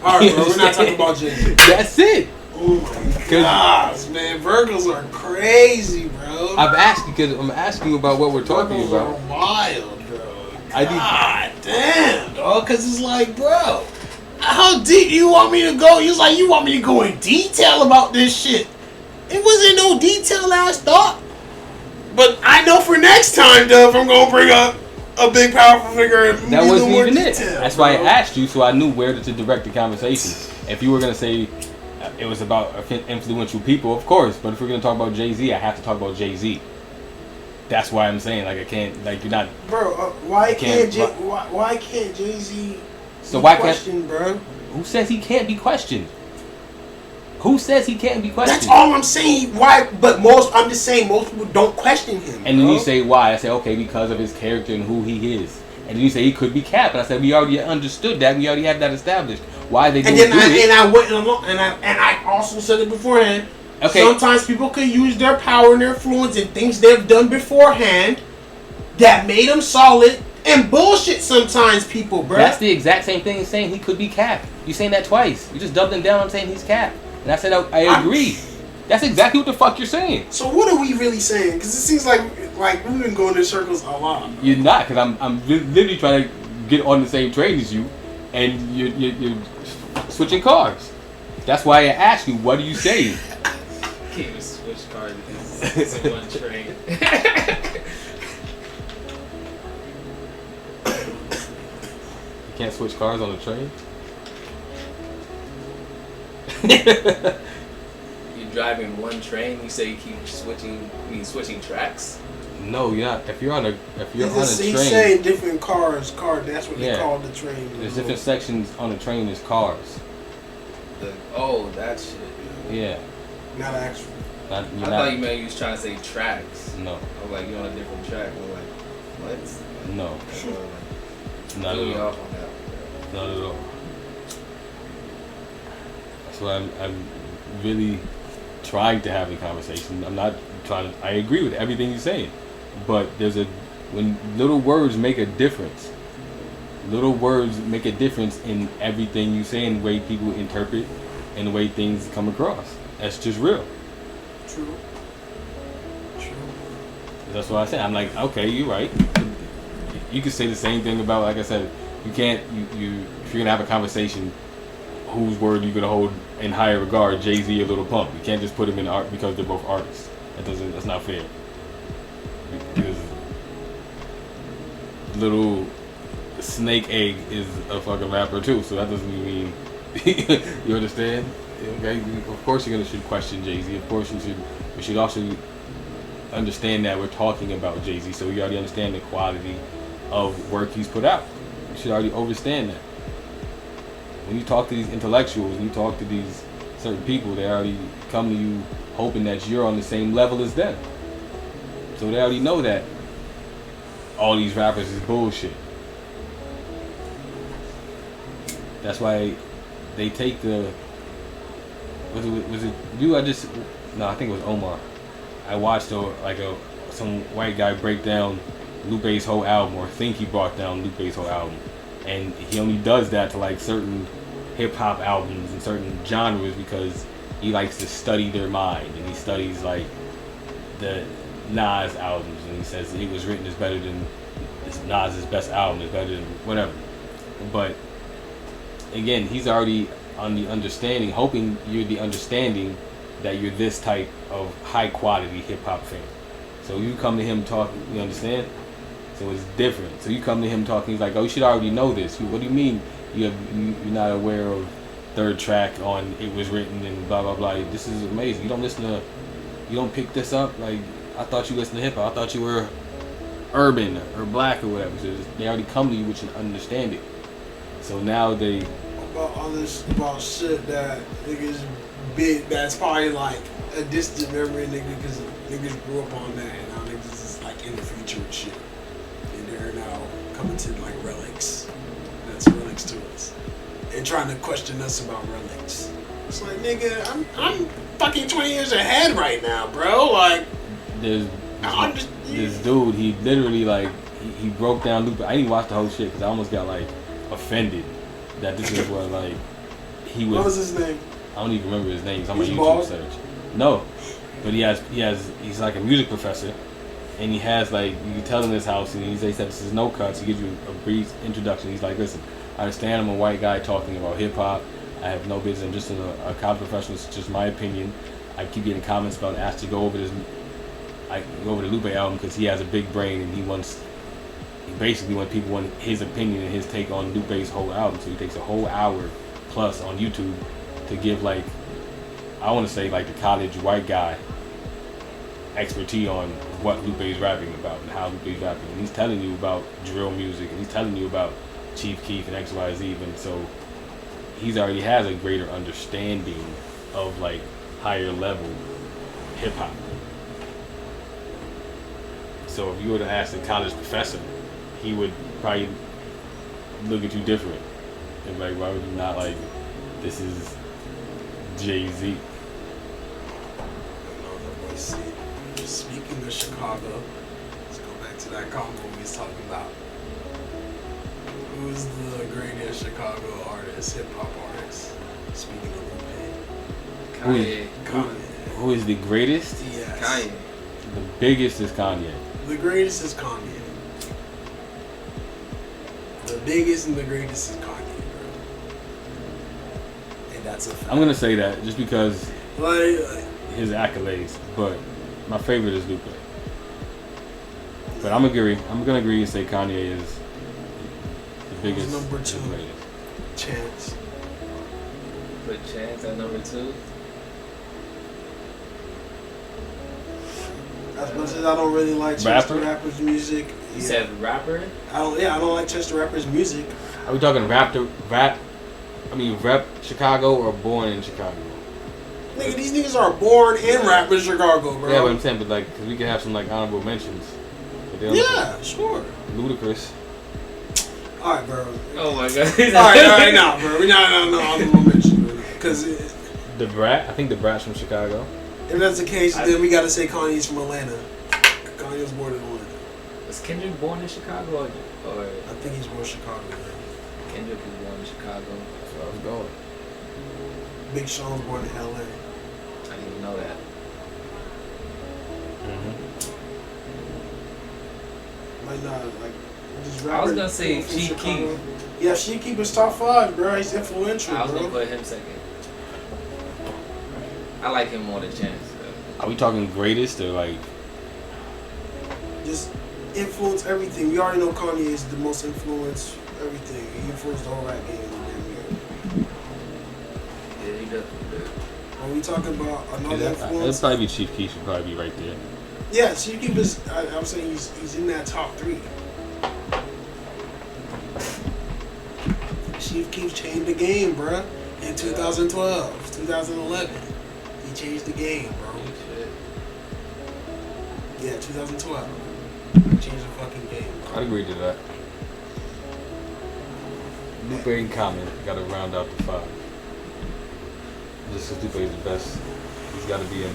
Speaker 1: Alright, bro, we're not talking about Jay-Z.
Speaker 8: That's it.
Speaker 1: Oh my gosh, man. Virgos are crazy, bro.
Speaker 8: I'm asking you about what we're talking about.
Speaker 1: Are wild, bro. God damn, dog. Because it's like, bro, how deep do you want me to go? You want me to go in detail about this shit. It wasn't no detail ass thought. But I know for next time, though, if I'm going to bring up a big powerful figure.
Speaker 8: That wasn't even it. That's why I asked you, so I knew where to direct the conversation. If you were gonna say it was about influential people, of course. But if we're gonna talk about Jay-Z, I have to talk about Jay-Z. That's why I'm saying, like, I can't, like, you're not.
Speaker 1: Bro, why can't Jay-Z?
Speaker 8: So why
Speaker 1: questioned, bro?
Speaker 8: Who says he can't be questioned? Who says he can't be questioned?
Speaker 1: That's all I'm saying. Why? But I'm just saying most people don't question him.
Speaker 8: And then you say why? I say, okay, because of his character and who he is. And then you say he could be cap. And I said we already understood that. We already have that established. Why they do it?
Speaker 1: And I went along, and I also said it beforehand. Okay. Sometimes people could use their power and their influence and things they've done beforehand that made them solid and bullshit. Sometimes people, bro.
Speaker 8: That's the exact same thing as saying he could be cap. You saying that twice. You just doubling down on saying he's cap. And I said, I agree. That's exactly what the fuck you're saying.
Speaker 1: So what are we really saying? Because it seems like we've been going in circles a lot.
Speaker 8: You're not, because I'm literally trying to get on the same train as you, and you're switching cars. That's why I asked you, what are you saying?
Speaker 9: Can't even switch cars. It's one train.
Speaker 8: You can't switch cars on a train?
Speaker 9: You're driving one train. You say you keep switching tracks.
Speaker 8: No, you're not. If you're on a train,
Speaker 1: he's saying different cars. That's what they call the train.
Speaker 8: There's different sections on the train. There's cars.
Speaker 9: That shit.
Speaker 8: Yeah.
Speaker 1: Not actual.
Speaker 9: I thought you meant you was trying to say tracks.
Speaker 8: No.
Speaker 9: I was like, you're on a different track. I'm like, what?
Speaker 8: No. Not at all. Not at all. So I'm really trying to have a conversation. I'm not trying to. I agree with everything you're saying, but when little words make a difference. Little words make a difference in everything you say and the way people interpret and the way things come across. That's just real.
Speaker 1: True.
Speaker 8: That's what I said. I'm like, okay, you're right. you could say the same thing about, like I said, you can't, you if you're gonna have a conversation, whose word you gonna hold in higher regard, Jay-Z or Lil Pump? You can't just put them in art because they're both artists. That's not fair. Because Little Snake Egg is a fucking rapper too, so that doesn't mean you understand? Okay, of course you should question Jay-Z. Of course you should also understand that we're talking about Jay-Z, so you already understand the quality of work he's put out. You should already understand that. When you talk to these intellectuals, when you talk to these certain people, they already come to you hoping that you're on the same level as them. So they already know that all these rappers is bullshit. That's why they take the... Was it you? I think it was Omar. I watched some white guy break down Lupe's whole album, or think he brought down Lupe's whole album. And he only does that to like certain hip-hop albums and certain genres because he likes to study their mind, and he studies like the Nas albums, and he says It Was Written is better than Nas's best album, is better than whatever. But again, he's already on the understanding, hoping you're the understanding that you're this type of high quality hip-hop fan. So you come to him talking, you understand? So it's different. So you come to him talking, he's like, oh, you should already know this. What do you mean you're not aware of third track on It Was Written and blah, blah, blah. This is amazing. You don't pick this up? Like, I thought you listened to hip-hop. I thought you were urban or black or whatever. So they already come to you with an understanding. So now they...
Speaker 1: About shit that niggas big, that's probably like a distant memory, nigga, because niggas grew up on that, and now niggas is like in the future and shit. And they're now coming to like relics. That's relics to us. And trying to question us about relics. It's like, nigga, I'm fucking 20 years ahead right now, bro. Like,
Speaker 8: this dude, he literally like, he broke down Lupe. I didn't watch the whole shit because I almost got like offended that this is what like he was.
Speaker 1: What was his name?
Speaker 8: I don't even remember his name. It's on my
Speaker 1: He's
Speaker 8: YouTube
Speaker 1: bald?
Speaker 8: search. No, but he's like a music professor, and he has like, you tell him his house, and he says that this is no cuts. He gives you a brief introduction. He's like, listen, I understand I'm a white guy talking about hip hop. I have no business. I'm just a college professional. It's just my opinion. I keep getting comments about asked to go over this. I go over the Lupe album because he has a big brain, and he basically wants people want his opinion and his take on Lupe's whole album. So he takes a whole hour plus on YouTube to give like, I want to say like the college white guy expertise on what Lupe's rapping about and how Lupe's rapping. And he's telling you about drill music, and he's telling you about Chief Keef and XYZ. And so he's already has a greater understanding of like higher level hip hop. So if you were to ask a college professor, he would probably look at you different. And like, why would you not like, this is Jay-Z?
Speaker 1: Speaking of Chicago, let's go back to that combo we was talking about. Who's the greatest Chicago artist, hip-hop artist? Speaking of Lupe.
Speaker 9: Kanye.
Speaker 8: Who is the greatest?
Speaker 1: Yes.
Speaker 9: Kanye.
Speaker 8: The biggest is Kanye.
Speaker 1: The greatest is Kanye. The biggest and the greatest is Kanye, bro. And that's a fact.
Speaker 8: I'm gonna say that just because
Speaker 1: Like
Speaker 8: his accolades, but my favorite is Lupe. But I'm gonna agree and say Kanye is the biggest.
Speaker 1: number
Speaker 8: and
Speaker 1: 2?
Speaker 8: the greatest.
Speaker 1: Chance.
Speaker 9: Put Chance at number 2.
Speaker 1: As much as I don't really like Chester Rapper's music.
Speaker 9: You said rapper?
Speaker 1: I don't like Chester Rapper's music.
Speaker 8: Are we talking rap Chicago or born in Chicago?
Speaker 1: Nigga, these niggas are born and rap in Chicago, bro.
Speaker 8: Yeah, but I'm saying, but like, cause we can have some like honorable mentions. But they
Speaker 1: Yeah, sure.
Speaker 8: Ludacris.
Speaker 1: Alright, bro.
Speaker 9: Oh my god.
Speaker 1: Alright, nah, bro. We're not honorable mention. Because
Speaker 8: The Brat. I think the Brat's from Chicago.
Speaker 1: if that's the case, then we gotta say Kanye's from Atlanta. Kanye was born in Atlanta.
Speaker 9: Was Kendrick born in Chicago or
Speaker 1: I think he's born in Chicago, man.
Speaker 9: Kendrick was born in Chicago?
Speaker 8: That's where I was going.
Speaker 1: Big Sean's born in LA.
Speaker 9: I didn't even know that.
Speaker 1: Might not, like,
Speaker 9: I was gonna say Chief Keef.
Speaker 1: Yeah, Chief Keef is top 5, bro. He's influential,
Speaker 9: I was
Speaker 1: bro.
Speaker 9: gonna put him second. I like him more than Chance.
Speaker 8: Are we talking greatest or like?
Speaker 1: Just influence everything. You already know Kanye is the most influenced everything. He influenced the whole rap game.
Speaker 9: Yeah, he does.
Speaker 1: When we talking about another
Speaker 8: It'd
Speaker 1: influence,
Speaker 8: probably be Chief Keef. Should probably be right there.
Speaker 1: yeah, Chief Keef is. I'm saying he's in that top 3. Chief Keef changed the game, bruh. In 2012, 2011, he changed the game, bro. Yeah, 2012. He changed the fucking game, bro.
Speaker 8: I'd agree to that. Lupe and Common got to round out the 5. Just because Lupe is the best, he's got to be in.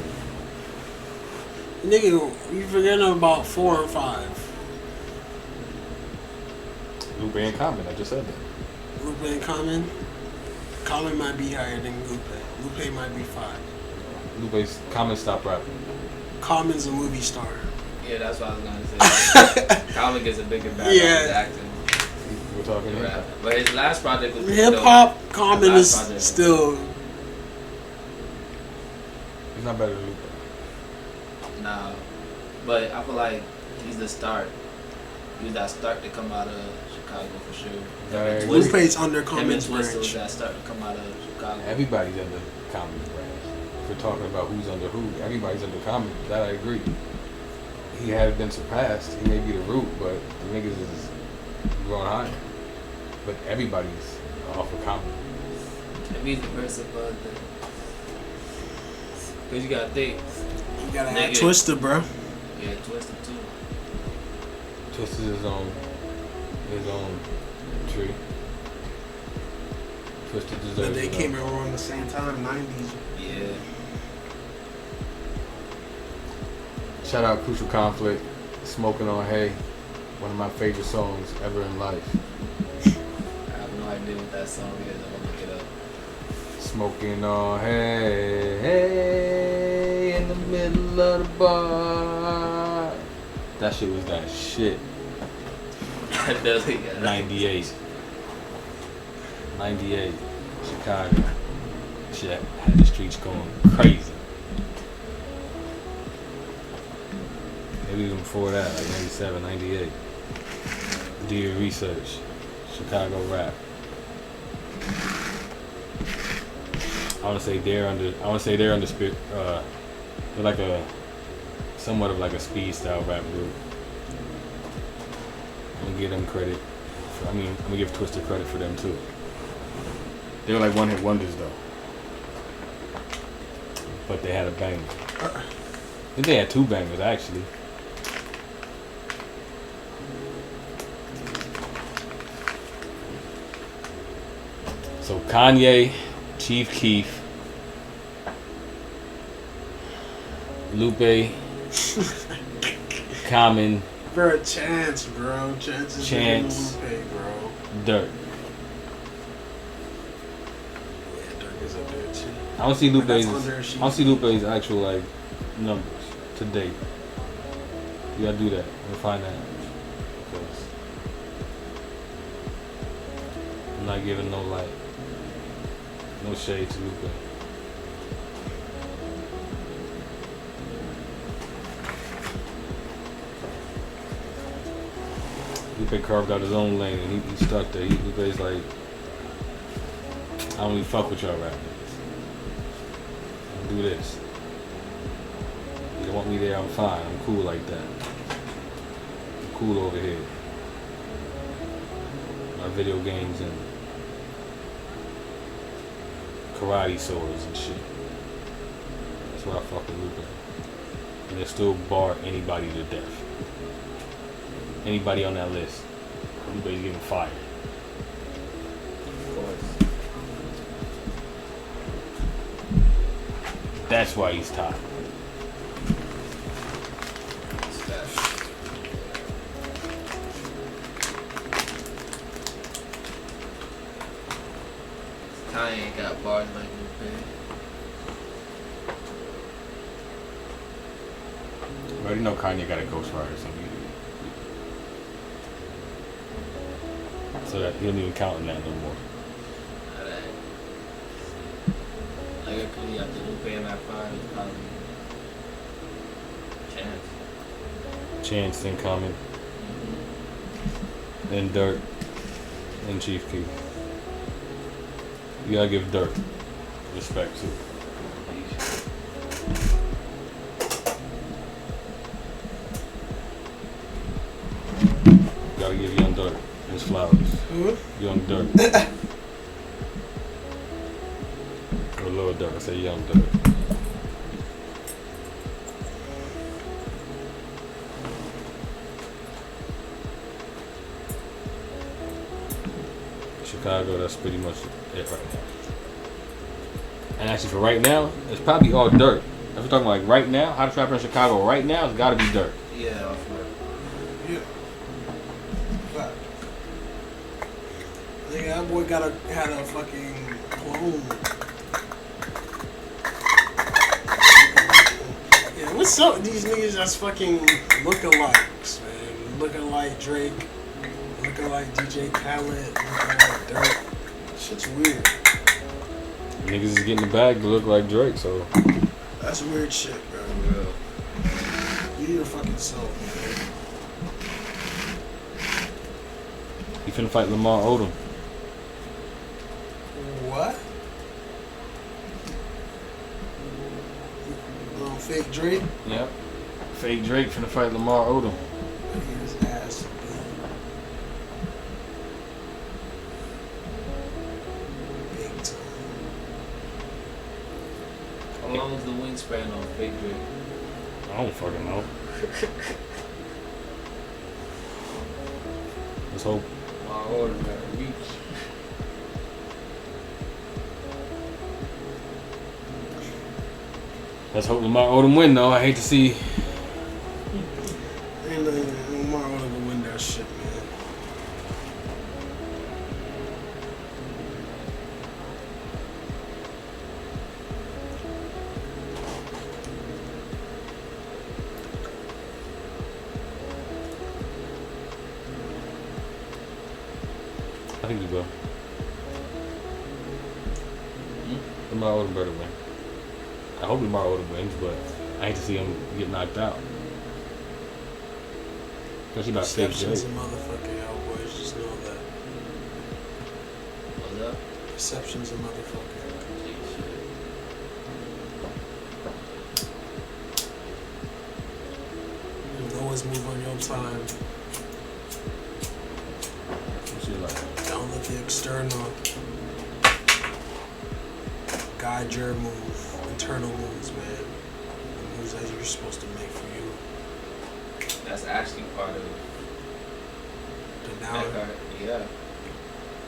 Speaker 1: Nigga, you forgetting about 4 or 5.
Speaker 8: Lupe and Common, I just said that.
Speaker 1: Lupe and Common. Common might be higher than Lupe. Lupe might be 5.
Speaker 8: Lupe's Common stopped rapping.
Speaker 1: Common's a movie star.
Speaker 9: Yeah, that's what I was gonna say. Common gets a bigger background with acting.
Speaker 8: We're talking
Speaker 9: rap. But his last project was
Speaker 1: hip hop.
Speaker 9: dope.
Speaker 1: Common is still.
Speaker 8: He's not better than Lupe.
Speaker 9: Nah, but I feel like he's the start. He was that start to come out of Chicago for sure.
Speaker 1: Lupe's under
Speaker 9: Him and
Speaker 1: Common's
Speaker 9: Twista
Speaker 1: branch.
Speaker 9: was that start to come out of Chicago.
Speaker 8: Everybody's under Common's branch. If we're talking about who's under who, everybody's under Common. That I agree. He has been surpassed. He may be the root, but the niggas is growing higher. But everybody's off of Common.
Speaker 9: It means the person above them. Cause you gotta think.
Speaker 1: You gotta add Twista, bro.
Speaker 9: Yeah, Twista too.
Speaker 8: Twista's his own tree. Twista deserves.
Speaker 1: But they came out around the same time, 90s.
Speaker 9: Yeah.
Speaker 8: Shout out Crucial Conflict, Smoking on Hay, one of my favorite songs ever in life.
Speaker 9: I have no idea what that song is. I'm gonna look it up.
Speaker 8: Smoking on hay, hay in the middle of the bar. That shit was that shit.
Speaker 9: That does it, yeah.
Speaker 8: 98. 98, Chicago. Shit had the streets going crazy. Maybe even before that, like 97, 98. Do your research. Chicago rap. I want to say they're under spirit. They're like a somewhat of like a speed style rap group. I'm gonna give them credit. I'm gonna give Twista credit for them too. They were like one hit wonders though, but they had a banger. I think they had 2 bangers actually. So Kanye, Chief Keef, Lupe, Common,
Speaker 1: Bro, Chance, bro. Chance is
Speaker 8: Chance,
Speaker 1: Lupe, bro.
Speaker 8: Dirk.
Speaker 1: Yeah, Dirk is up there too.
Speaker 8: I don't see Lupe's actual like numbers to date. You gotta do that and find that. Because I'm not giving no light. No shade to Lupe. Lupe carved out his own lane and he stuck there. Lupe's like, I don't even fuck with y'all rap niggas. I'll do this. You don't want me there, I'm fine. I'm cool like that. I'm cool over here. My video games and karate swords and shit. That's why I fuck with Lupe. And they still bar anybody to death. Anybody on that list. Lupe's getting fired.
Speaker 9: Of course.
Speaker 8: That's why he's top.
Speaker 9: Kanye ain't got bars like Lupe.
Speaker 8: I already know Kanye got a ghostwriter or something. So that he don't even count in that no more.
Speaker 9: Alright. Like I could have to do pay my fine is probably Chance.
Speaker 8: Chance, then Common, then Dirt, then Chief Keef. You gotta give Dirt respect too. Gotta give Young Dirt his flowers. Young Dirt. Or Lil Dirt, I say Young Dirt. Chicago, that's pretty much it right now. And actually for right now, it's probably all Dirt. If we're talking like right now, how to trap in Chicago right now, it's gotta be Dirt.
Speaker 9: Yeah, off work.
Speaker 1: Yeah. But nigga, that boy had a fucking clone. Yeah, what's up with these niggas that's fucking lookalikes, man? Looking like Drake, looking like DJ Khaled, looking like Dirt. Shit's weird.
Speaker 8: Niggas is getting the bag to look like Drake, so.
Speaker 1: That's weird shit, bro.
Speaker 9: Real.
Speaker 1: You need a fucking self, man.
Speaker 8: He finna fight Lamar Odom.
Speaker 1: What? Fake Drake?
Speaker 8: Yep. Fake Drake finna fight Lamar Odom.
Speaker 1: His ass. Big time.
Speaker 9: How long is the wingspan on Fake Drake?
Speaker 8: I don't fucking know. Let's hope.
Speaker 9: My order got a reach.
Speaker 8: Let's hope Lamar Odom win though. I hate to see.
Speaker 1: Ain't nothing more to win that shit, man.
Speaker 8: I think he will. Lamar Odom better win. I hope Lamar Odom wins, but I hate to see him get knocked out. Especially by Fake
Speaker 1: Perception's
Speaker 8: Drake.
Speaker 1: a motherfucker, y'all boys. Just know that.
Speaker 9: What's up?
Speaker 1: Perception's a motherfucker. You always move on your time.
Speaker 8: What's your like?
Speaker 1: Don't let the external guide your move. Internal moves, man. The moves that you're supposed to make for you.
Speaker 9: That's actually part of
Speaker 1: The
Speaker 9: that
Speaker 1: now.
Speaker 9: part. Yeah.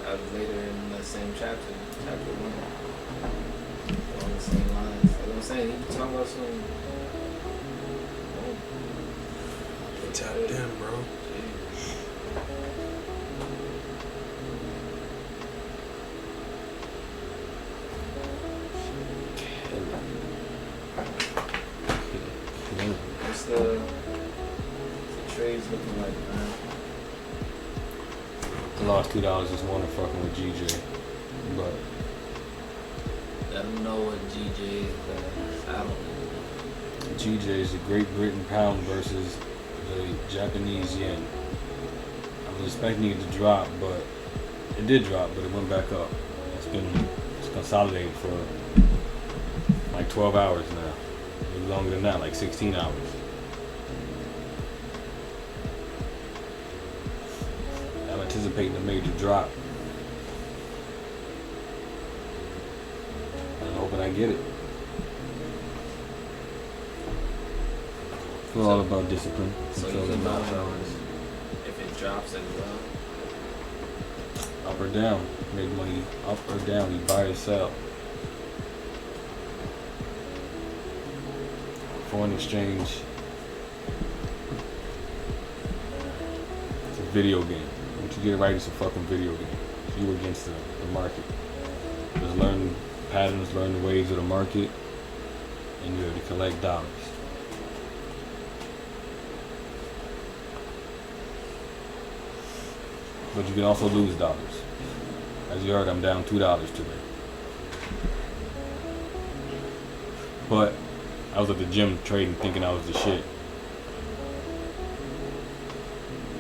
Speaker 9: That was later in the same chapter, chapter 1. Along the same lines. Like I'm saying, he was talking about some.
Speaker 1: They tapped in, bro.
Speaker 9: What's the trades looking like, man?
Speaker 8: I lost $2 this morning fucking with GJ, but
Speaker 9: Let them know what GJ is. I don't know.
Speaker 8: GJ is the Great Britain pound versus the Japanese yen. I was expecting it to drop, but it did drop, but it went back up. It's consolidated for like 12 hours now. Maybe longer than that, like 16 hours. I'm anticipating a major drop. I'm hoping I get it. It's all about discipline.
Speaker 9: So you
Speaker 8: Controlling
Speaker 9: can
Speaker 8: my
Speaker 9: buy
Speaker 8: powers.
Speaker 9: if it drops as well.
Speaker 8: Up or down. Make money up or down. You buy or sell. Foreign exchange. It's a video game. Once you get it right, it's a fucking video game. You against the market. Just learn patterns, learn the waves of the market, and you're to collect dollars. But you can also lose dollars. As you heard, I'm down $2 today. But I was at the gym trading, thinking I was the shit.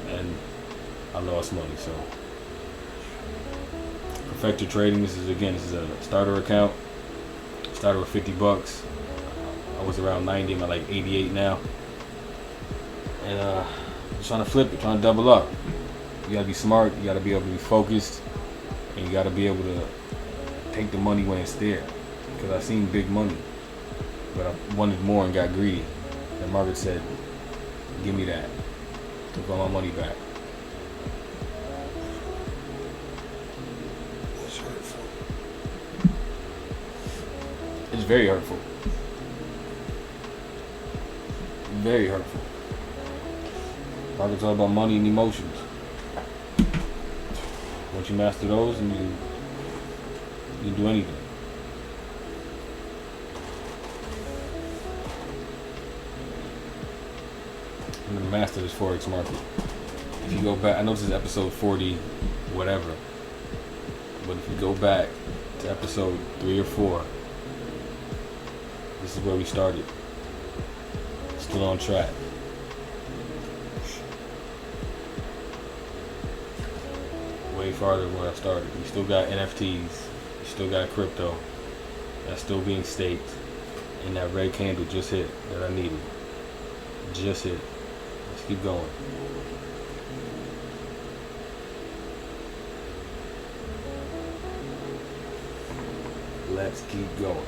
Speaker 8: And I lost money, so. Perfect your trading. This is a starter account. Started with $50. I was around 90. I'm at like 88 now. And I'm trying to flip it, trying to double up. You gotta be smart. You gotta be able to be focused, and you gotta be able to take the money when it's there. Because I seen big money, but I wanted more and got greedy. And Margaret said, "Give me that." Took all my money back.
Speaker 1: That's hurtful.
Speaker 8: It's very hurtful. Very hurtful. Margaret's all about money and emotions. Once you master those, and you can do anything. I'm gonna master this Forex market. If you go back, I know this is episode 40, whatever. But if you go back to episode 3 or 4, this is where we started. Still on track. Way farther than where I started. We still got NFTs. We still got crypto. That's still being staked. And that red candle just hit that I needed. Just hit. Let's keep going. Let's keep going.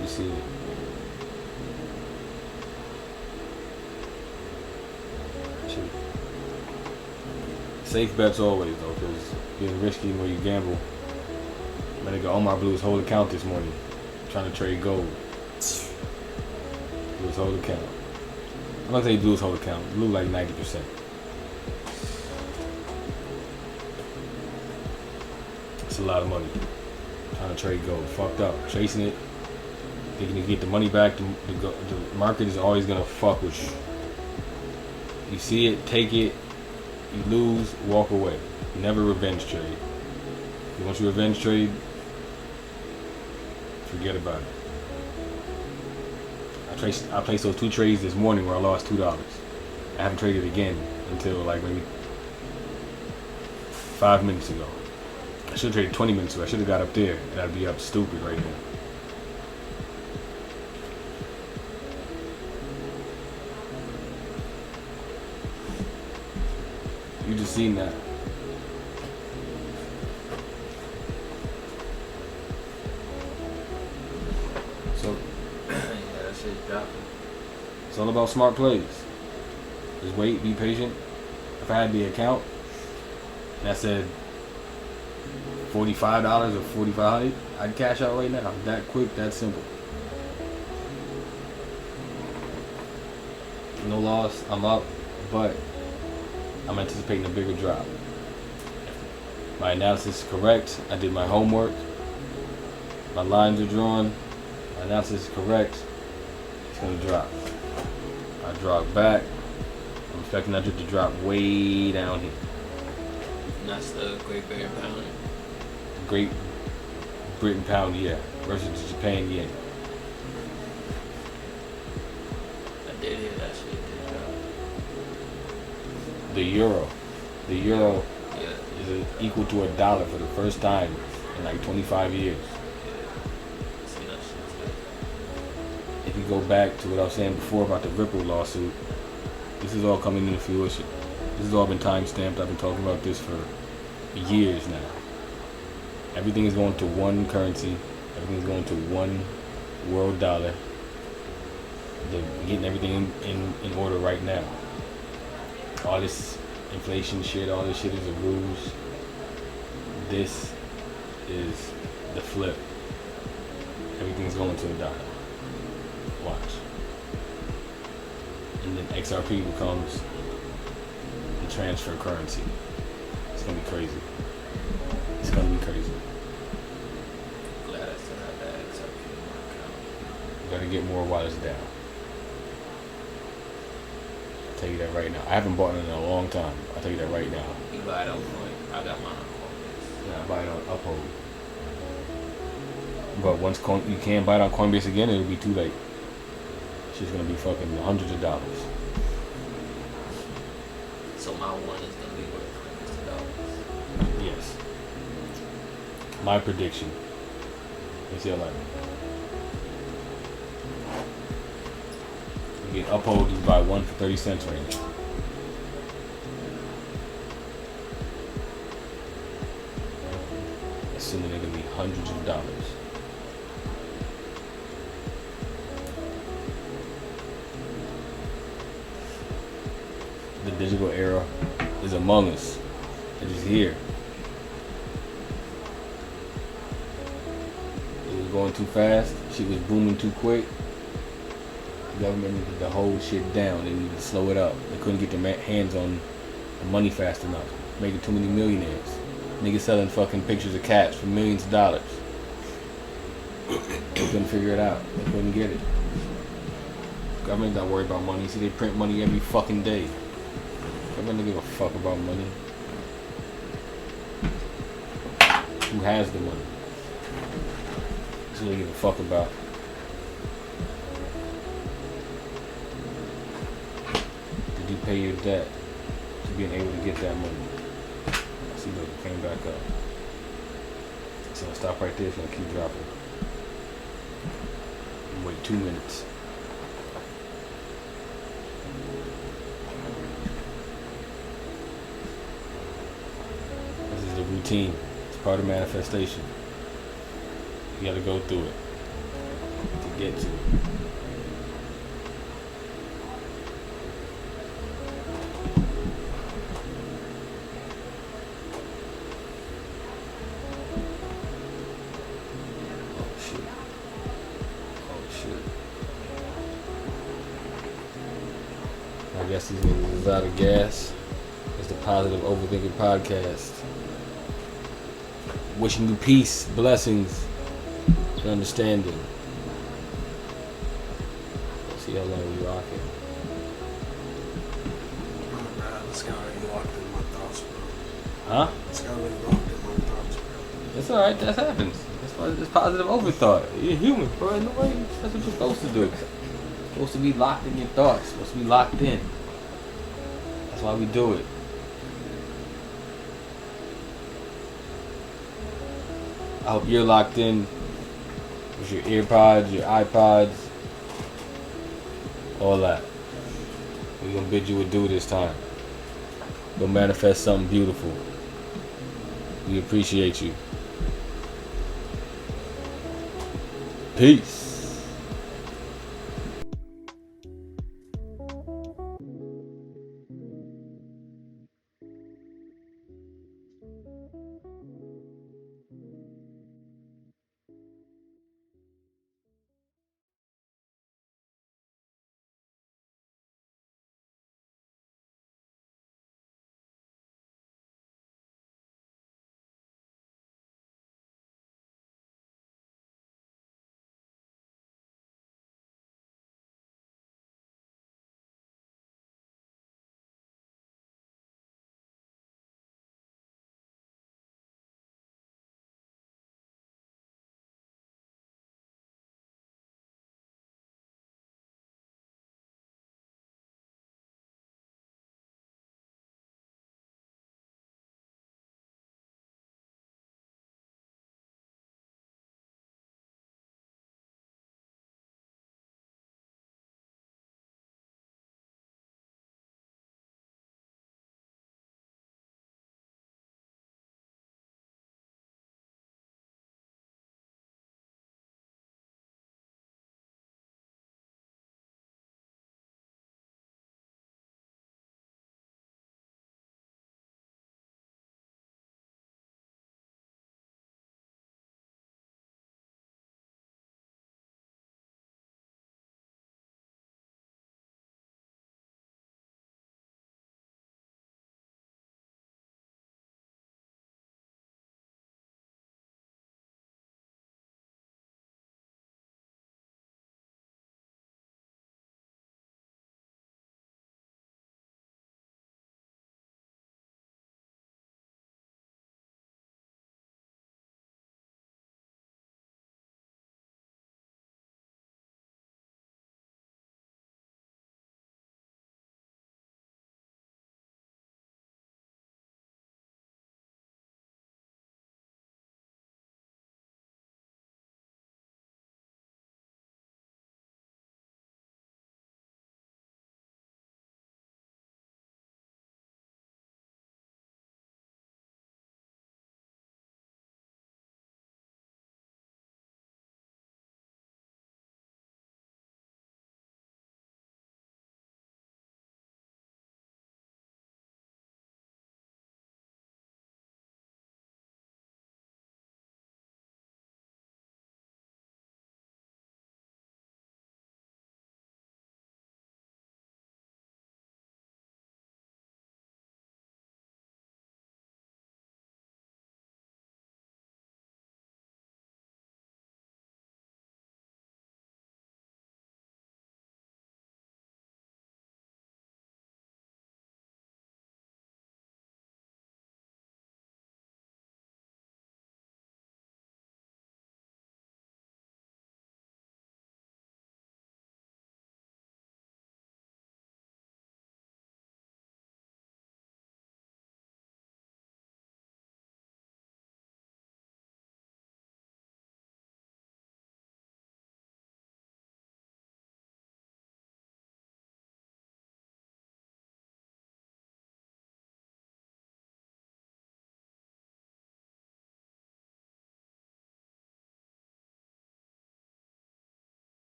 Speaker 8: You see it. Safe bets always though, because being risky when you gamble. My nigga Omar blew his whole account this morning trying to trade gold. Blew his whole account. I'm not gonna say he blew his whole account. Blew like 90%. It's a lot of money. Trying to trade gold. Fucked up. Chasing it. Thinking to get the money back. The market is always gonna fuck with you. You see it, take it. You lose, walk away. Never revenge trade. Once you revenge trade, forget about it. I placed those 2 trades this morning where I lost $2. I haven't traded again until like maybe 5 minutes ago. I should have traded 20 minutes ago. I should have got up there and I'd be up stupid right now. You just seen that. So
Speaker 9: Yeah, that shit's dropping.
Speaker 8: it's all about smart plays. Just wait, be patient. If I had the account that said $45 or $4,500, I'd cash out right now. That quick, that simple. No loss, I'm up, but I'm anticipating a bigger drop. My analysis is correct. I did my homework. My lines are drawn. My analysis is correct. It's gonna drop. I drop back. I'm expecting that to drop way down here.
Speaker 9: And that's the Great Britain pound.
Speaker 8: Great Britain pound, yeah, versus the Japan yen.
Speaker 9: I did hear that shit did drop.
Speaker 8: The euro
Speaker 9: Yeah.
Speaker 8: is equal to $1 for the first time in like 25 years.
Speaker 9: See that shit too.
Speaker 8: If you go back to what I was saying before about the Ripple lawsuit, this is all coming into fruition. This has all been time stamped. I've been talking about this for years now. Everything is going to one currency. Everything is going to one world dollar. They're getting everything in order right now. All this inflation shit, all this shit is a ruse. This is the flip. Everything's going to $1. Watch. And then XRP becomes the transfer currency. It's gonna be crazy. It's gonna be crazy.
Speaker 9: Glad I still have that XRP in my account.
Speaker 8: Gotta get more while it's down. I'll tell you that right now. I haven't bought it in a long time. I'll tell you that right now.
Speaker 9: You buy it on point. I got mine on Coinbase.
Speaker 8: Yeah, I buy it on Uphold. But once you can't buy it on Coinbase again, it'll be too late. It's just gonna be fucking hundreds of dollars.
Speaker 9: So my one is gonna be worth $100.
Speaker 8: Yes. My prediction. Let's see how like. You get Uphold, you buy one for 30 cents right now. Assuming they're gonna be hundreds of dollars. The digital era is among us. It is here. It was going too fast. Shit was booming too quick. The government needed to hold shit down. They needed to slow it up. They couldn't get their hands on the money fast enough. Making too many millionaires. Niggas selling fucking pictures of cats for millions of dollars. They couldn't figure it out. They couldn't get it. Government not worried about money. See, they print money every fucking day. Government don't give a fuck about money. Who has the money? That's what they give a fuck about. Did you pay your debt to being able to get that money? I see that it came back up. So I'll stop right there. It's gonna keep dropping. Wait 2 minutes. This is the routine. It's part of manifestation. You gotta go through it to get to it. I guess these niggas is out of gas. It's the Positive Overthinker Podcast. Wishing you peace, blessings, and understanding. Let's see how long we rocking.
Speaker 1: It's got already locked in my thoughts, bro.
Speaker 8: Huh?
Speaker 1: It's got already locked in my thoughts, bro.
Speaker 8: It's alright, that happens. That's why it's positive overthought. You're human, bro. No way. That's what you're supposed to do. You're supposed to be locked in your thoughts. Supposed to be locked in. That's why we do it. I hope you're locked in with your earpods, your iPods, all that. We're gonna bid you adieu this time. Go manifest something beautiful. We appreciate you. Peace.